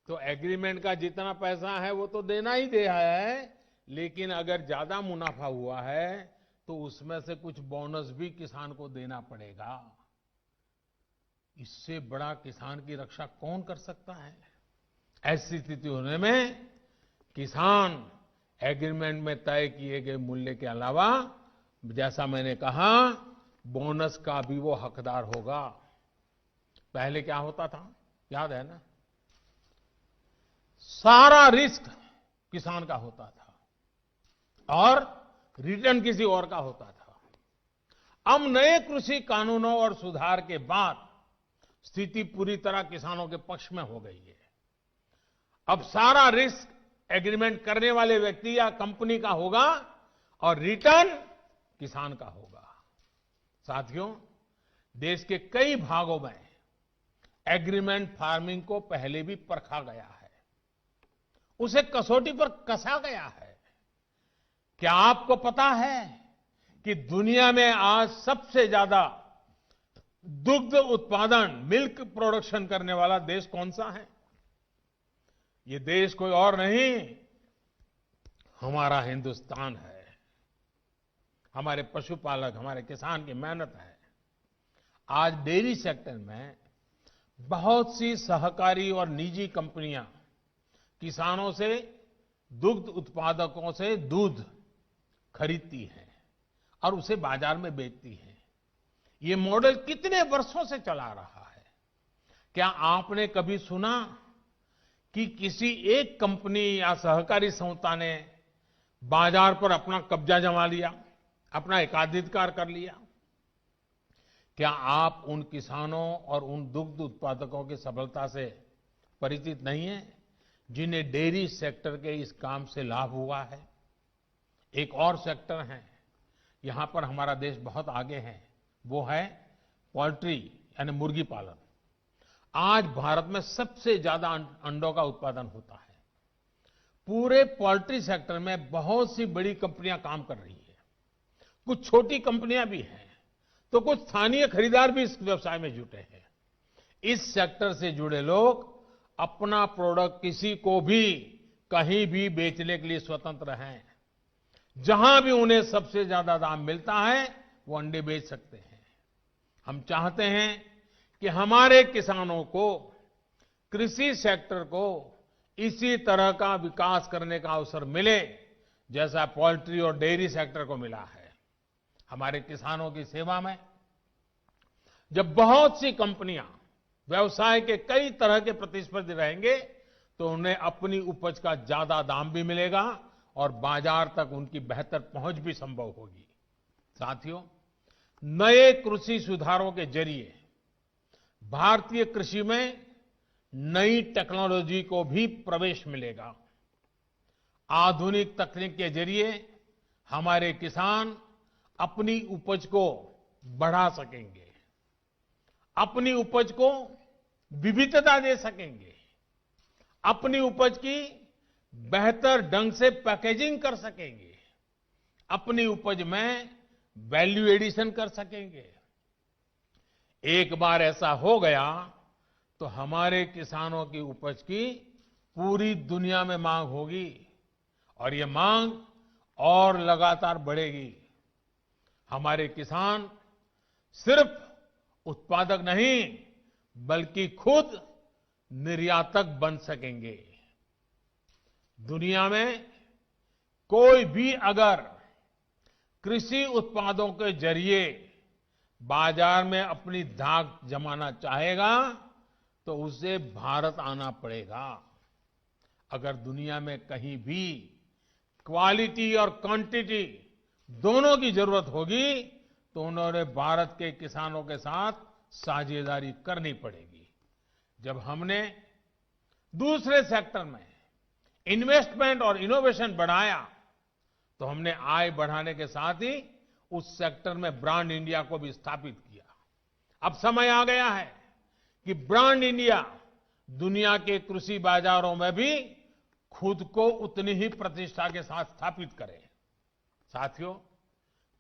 तो एग्रीमेंट का जितना पैसा है वो तो देना ही दे है, लेकिन अगर ज्यादा मुनाफा हुआ है तो उसमें से कुछ बोनस भी किसान को देना पड़ेगा। इससे बड़ा किसान की रक्षा कौन कर सकता है? ऐसी स्थिति होने में किसान एग्रीमेंट में तय किए गए मूल्य के अलावा, जैसा मैंने कहा, बोनस का भी वो हकदार होगा। पहले क्या होता था, याद है ना? सारा रिस्क किसान का होता था और रिटर्न किसी और का होता था। अब नए कृषि कानूनों और सुधार के बाद स्थिति पूरी तरह किसानों के पक्ष में हो गई है। अब सारा रिस्क एग्रीमेंट करने वाले व्यक्ति या कंपनी का होगा और रिटर्न किसान का होगा। साथियों, देश के कई भागों में एग्रीमेंट फार्मिंग को पहले भी परखा गया है, उसे कसौटी पर कसा गया है। क्या आपको पता है कि दुनिया में आज सबसे ज्यादा दुग्ध उत्पादन, मिल्क प्रोडक्शन करने वाला देश कौन सा है? ये देश कोई और नहीं, हमारा हिंदुस्तान है। हमारे पशुपालक, हमारे किसान की मेहनत है। आज डेयरी सेक्टर में बहुत सी सहकारी और निजी कंपनियां किसानों से, दुग्ध उत्पादकों से दूध खरीदती हैं और उसे बाजार में बेचती हैं। ये मॉडल कितने वर्षों से चला रहा है। क्या आपने कभी सुना कि किसी एक कंपनी या सहकारी संस्था ने बाजार पर अपना कब्जा जमा लिया, अपना एकाधिकार कर लिया? क्या आप उन किसानों और उन दुग्ध उत्पादकों की सफलता से परिचित नहीं हैं, जिन्हें डेयरी सेक्टर के इस काम से लाभ हुआ है? एक और सेक्टर है, यहां पर हमारा देश बहुत आगे है, वो है पोल्ट्री यानी मुर्गी पालन। आज भारत में सबसे ज्यादा अंडों का उत्पादन होता है। पूरे पोल्ट्री सेक्टर में बहुत सी बड़ी कंपनियां काम कर रही है, कुछ छोटी कंपनियां भी हैं, तो कुछ स्थानीय खरीदार भी इस व्यवसाय में जुटे हैं। इस सेक्टर से जुड़े लोग अपना प्रोडक्ट किसी को भी कहीं भी बेचने के लिए स्वतंत्र हैं। जहां भी उन्हें सबसे ज्यादा दाम मिलता है वो अंडे बेच सकते हैं। हम चाहते हैं कि हमारे किसानों को, कृषि सेक्टर को इसी तरह का विकास करने का अवसर मिले जैसा पोल्ट्री और डेयरी सेक्टर को मिला है। हमारे किसानों की सेवा में जब बहुत सी कंपनियां व्यवसाय के कई तरह के प्रतिस्पर्धी रहेंगे तो उन्हें अपनी उपज का ज्यादा दाम भी मिलेगा और बाजार तक उनकी बेहतर पहुंच भी संभव होगी। साथियों, नए कृषि सुधारों के जरिए भारतीय कृषि में नई टेक्नोलॉजी को भी प्रवेश मिलेगा। आधुनिक तकनीक के जरिए हमारे किसान अपनी उपज को बढ़ा सकेंगे, अपनी उपज को विविधता दे सकेंगे, अपनी उपज की बेहतर ढंग से पैकेजिंग कर सकेंगे, अपनी उपज में वैल्यू एडिशन कर सकेंगे। एक बार ऐसा हो गया तो हमारे किसानों की उपज की पूरी दुनिया में मांग होगी और ये मांग और लगातार बढ़ेगी। हमारे किसान सिर्फ उत्पादक नहीं बल्कि खुद निर्यातक बन सकेंगे। दुनिया में कोई भी अगर कृषि उत्पादों के जरिए बाजार में अपनी धाक जमाना चाहेगा तो उसे भारत आना पड़ेगा। अगर दुनिया में कहीं भी क्वालिटी और क्वांटिटी दोनों की जरूरत होगी तो उन्होंने भारत के किसानों के साथ साझेदारी करनी पड़ेगी। जब हमने दूसरे सेक्टर में इन्वेस्टमेंट और इनोवेशन बढ़ाया तो हमने आय बढ़ाने के साथ ही उस सेक्टर में ब्रांड इंडिया को भी स्थापित किया। अब समय आ गया है कि ब्रांड इंडिया दुनिया के कृषि बाजारों में भी खुद को उतनी ही प्रतिष्ठा के साथ स्थापित करे। साथियों,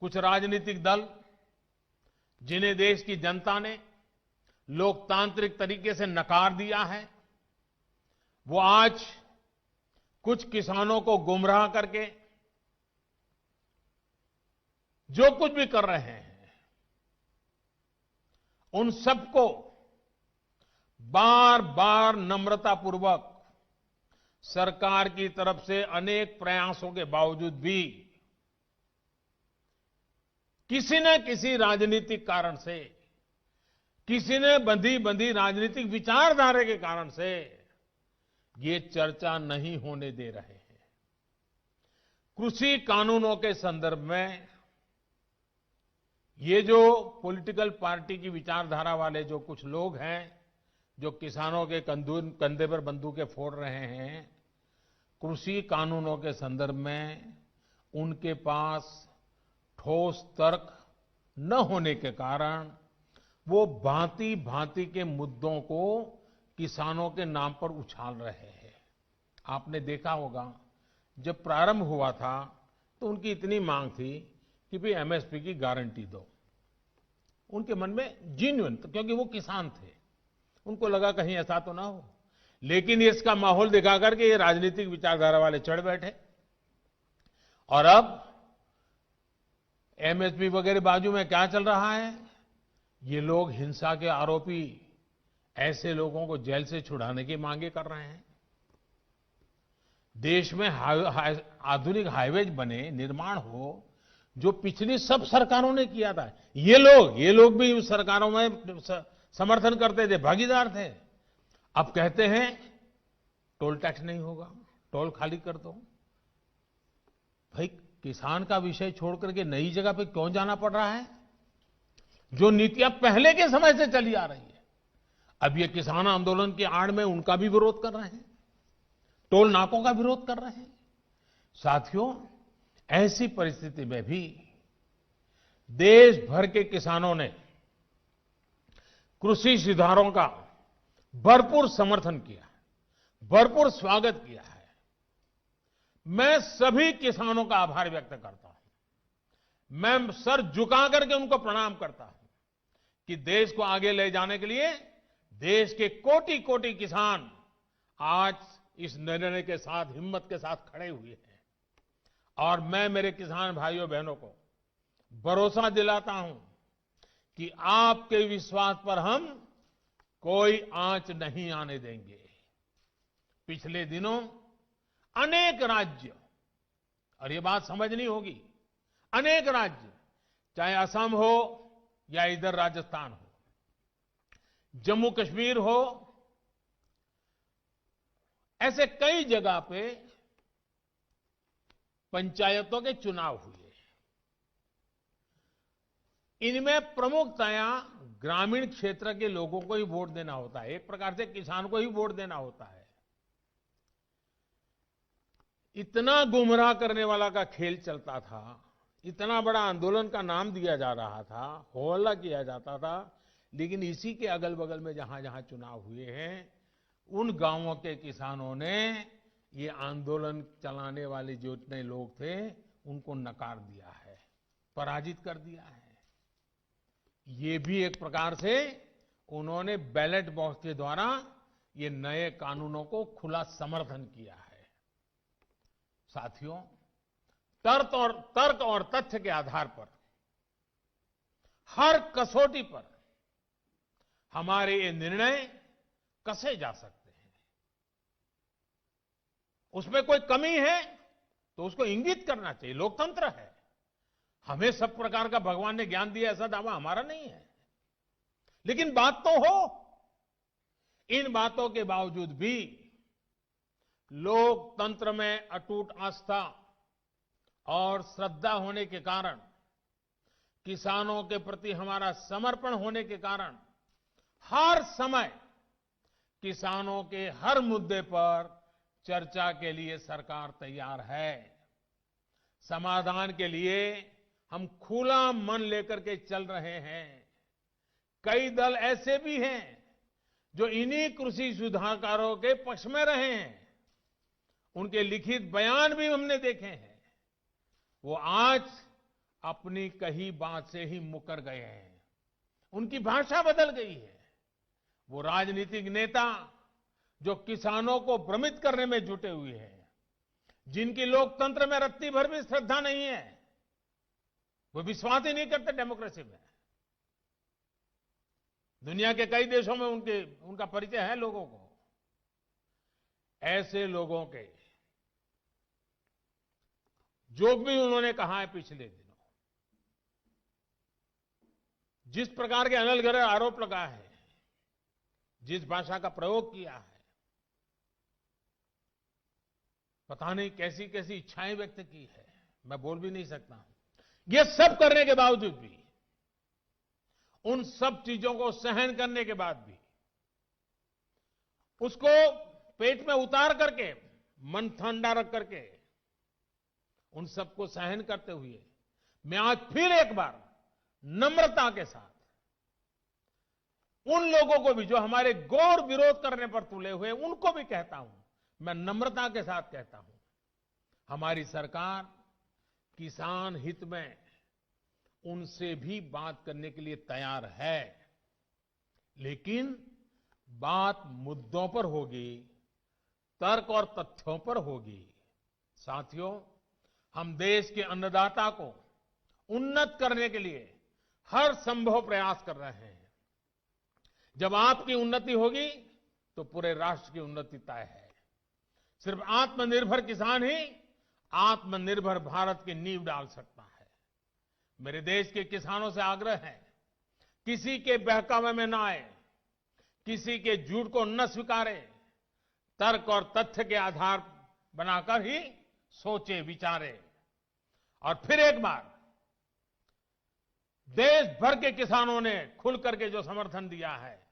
कुछ राजनीतिक दल जिन्हें देश की जनता ने लोकतांत्रिक तरीके से नकार दिया है, वो आज कुछ किसानों को गुमराह करके जो कुछ भी कर रहे हैं, उन सबको बार बार नम्रतापूर्वक सरकार की तरफ से अनेक प्रयासों के बावजूद भी किसी न किसी राजनीतिक कारण से, किसी ने बंधी राजनीतिक विचारधारा के कारण से ये चर्चा नहीं होने दे रहे हैं। कृषि कानूनों के संदर्भ में ये जो पॉलिटिकल पार्टी की विचारधारा वाले जो कुछ लोग हैं जो किसानों के कंधे पर बंदूकें फोड़ रहे हैं, कृषि कानूनों के संदर्भ में उनके पास ठोस तर्क न होने के कारण वो भांति भांति के मुद्दों को किसानों के नाम पर उछाल रहे हैं। आपने देखा होगा जब प्रारंभ हुआ था तो उनकी इतनी मांग थी कि भाई एमएसपी की गारंटी दो। उनके मन में जेन्युइन, क्योंकि वो किसान थे, उनको लगा कहीं ऐसा तो ना हो। लेकिन इसका माहौल दिखा करके ये राजनीतिक विचारधारा वाले चढ़ बैठे और अब एमएसपी वगैरह बाजू में क्या चल रहा है, ये लोग हिंसा के आरोपी ऐसे लोगों को जेल से छुड़ाने की मांगे कर रहे हैं। देश में आधुनिक हाईवेज बने, निर्माण हो, जो पिछली सब सरकारों ने किया था। ये लोग भी उस सरकारों में समर्थन करते थे, भागीदार थे। अब कहते हैं टोल टैक्स नहीं होगा, टोल खाली कर दो। भाई किसान का विषय छोड़ करके नई जगह पे क्यों जाना पड़ रहा है? जो नीतियां पहले के समय से चली आ रही है, अब ये किसान आंदोलन की आड़ में उनका भी विरोध कर रहे हैं, टोल नाकों का विरोध कर रहे हैं। साथियों, ऐसी परिस्थिति में भी देश भर के किसानों ने कृषि सुधारों का भरपूर समर्थन किया, भरपूर स्वागत किया है। मैं सभी किसानों का आभार व्यक्त करता हूं। मैं सर झुका करके उनको प्रणाम करता हूं कि देश को आगे ले जाने के लिए देश के कोटि कोटि किसान आज इस निर्णय के साथ, हिम्मत के साथ खड़े हुए हैं। और मैं मेरे किसान भाइयों बहनों को भरोसा दिलाता हूं कि आपके विश्वास पर हम कोई आंच नहीं आने देंगे। पिछले दिनों अनेक राज्य, और ये बात समझनी होगी, अनेक राज्य, चाहे असम हो या इधर राजस्थान हो, जम्मू कश्मीर हो, ऐसे कई जगह पे पंचायतों के चुनाव हुए। इनमें प्रमुखतया ग्रामीण क्षेत्र के लोगों को ही वोट देना होता है, एक प्रकार से किसान को ही वोट देना होता है। इतना गुमराह करने वाला का खेल चलता था, इतना बड़ा आंदोलन का नाम दिया जा रहा था, हो हल्ला किया जाता था, लेकिन इसी के अगल बगल में जहां जहां चुनाव हुए हैं, उन गांवों के किसानों ने ये आंदोलन चलाने वाले जो इतने लोग थे उनको नकार दिया है, पराजित कर दिया है। ये भी एक प्रकार से उन्होंने बैलेट बॉक्स के द्वारा ये नए कानूनों को खुला समर्थन किया है। साथियों, तर्क और तथ्य के आधार पर हर कसौटी पर हमारे ये निर्णय कसे जा सकते हैं। उसमें कोई कमी है तो उसको इंगित करना चाहिए, लोकतंत्र है। हमें सब प्रकार का भगवान ने ज्ञान दिया ऐसा दावा हमारा नहीं है, लेकिन बात तो हो। इन बातों के बावजूद भी लोकतंत्र में अटूट आस्था और श्रद्धा होने के कारण, किसानों के प्रति हमारा समर्पण होने के कारण हर समय किसानों के हर मुद्दे पर चर्चा के लिए सरकार तैयार है। समाधान के लिए हम खुला मन लेकर के चल रहे हैं। कई दल ऐसे भी हैं जो इन्हीं कृषि सुधारकारों के पक्ष में रहे हैं। उनके लिखित बयान भी हमने देखे हैं। वो आज अपनी कही बात से ही मुकर गए हैं, उनकी भाषा बदल गई है। वो राजनीतिक नेता जो किसानों को भ्रमित करने में जुटे हुए हैं, जिनकी लोकतंत्र में रत्ती भर भी श्रद्धा नहीं है, वो विश्वास ही नहीं करते डेमोक्रेसी में। दुनिया के कई देशों में उनका परिचय है लोगों को। ऐसे लोगों के जो भी उन्होंने कहा है पिछले दिनों, जिस प्रकार के अनलगढ़ आरोप लगाए हैं, जिस भाषा का प्रयोग किया है, पता नहीं कैसी कैसी इच्छाएं व्यक्त की है, मैं बोल भी नहीं सकता हूं। ये सब करने के बावजूद भी, उन सब चीजों को सहन करने के बाद भी, उसको पेट में उतार करके, मन ठंडा रख करके, उन सबको सहन करते हुए मैं आज फिर एक बार नम्रता के साथ उन लोगों को भी जो हमारे घोर विरोध करने पर तुले हुए, उनको भी कहता हूं, मैं नम्रता के साथ कहता हूं, हमारी सरकार किसान हित में उनसे भी बात करने के लिए तैयार है, लेकिन बात मुद्दों पर होगी, तर्क और तथ्यों पर होगी। साथियों, हम देश के अन्नदाता को उन्नत करने के लिए हर संभव प्रयास कर रहे हैं। जब आपकी उन्नति होगी तो पूरे राष्ट्र की उन्नति तय है। सिर्फ आत्मनिर्भर किसान ही आत्मनिर्भर भारत की नींव डाल सकता है। मेरे देश के किसानों से आग्रह है, किसी के बहकावे में न आए, किसी के झूठ को न स्वीकारे, तर्क और तथ्य के आधार बनाकर ही सोचे विचारे। और फिर एक बार देश भर के किसानों ने खुल करके जो समर्थन दिया है,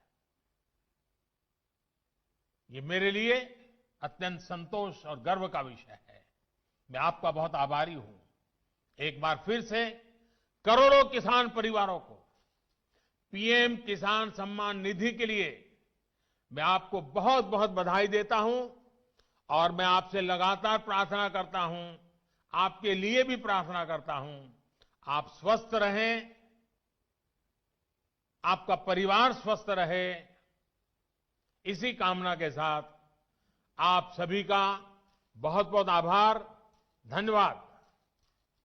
ये मेरे लिए अत्यंत संतोष और गर्व का विषय है। मैं आपका बहुत आभारी हूं। एक बार फिर से करोड़ों किसान परिवारों को पीएम किसान सम्मान निधि के लिए मैं आपको बहुत बहुत बधाई देता हूं और मैं आपसे लगातार प्रार्थना करता हूं, आपके लिए भी प्रार्थना करता हूं, आप स्वस्थ रहें, आपका परिवार स्वस्थ रहे। इसी कामना के साथ आप सभी का बहुत बहुत आभार, धन्यवाद।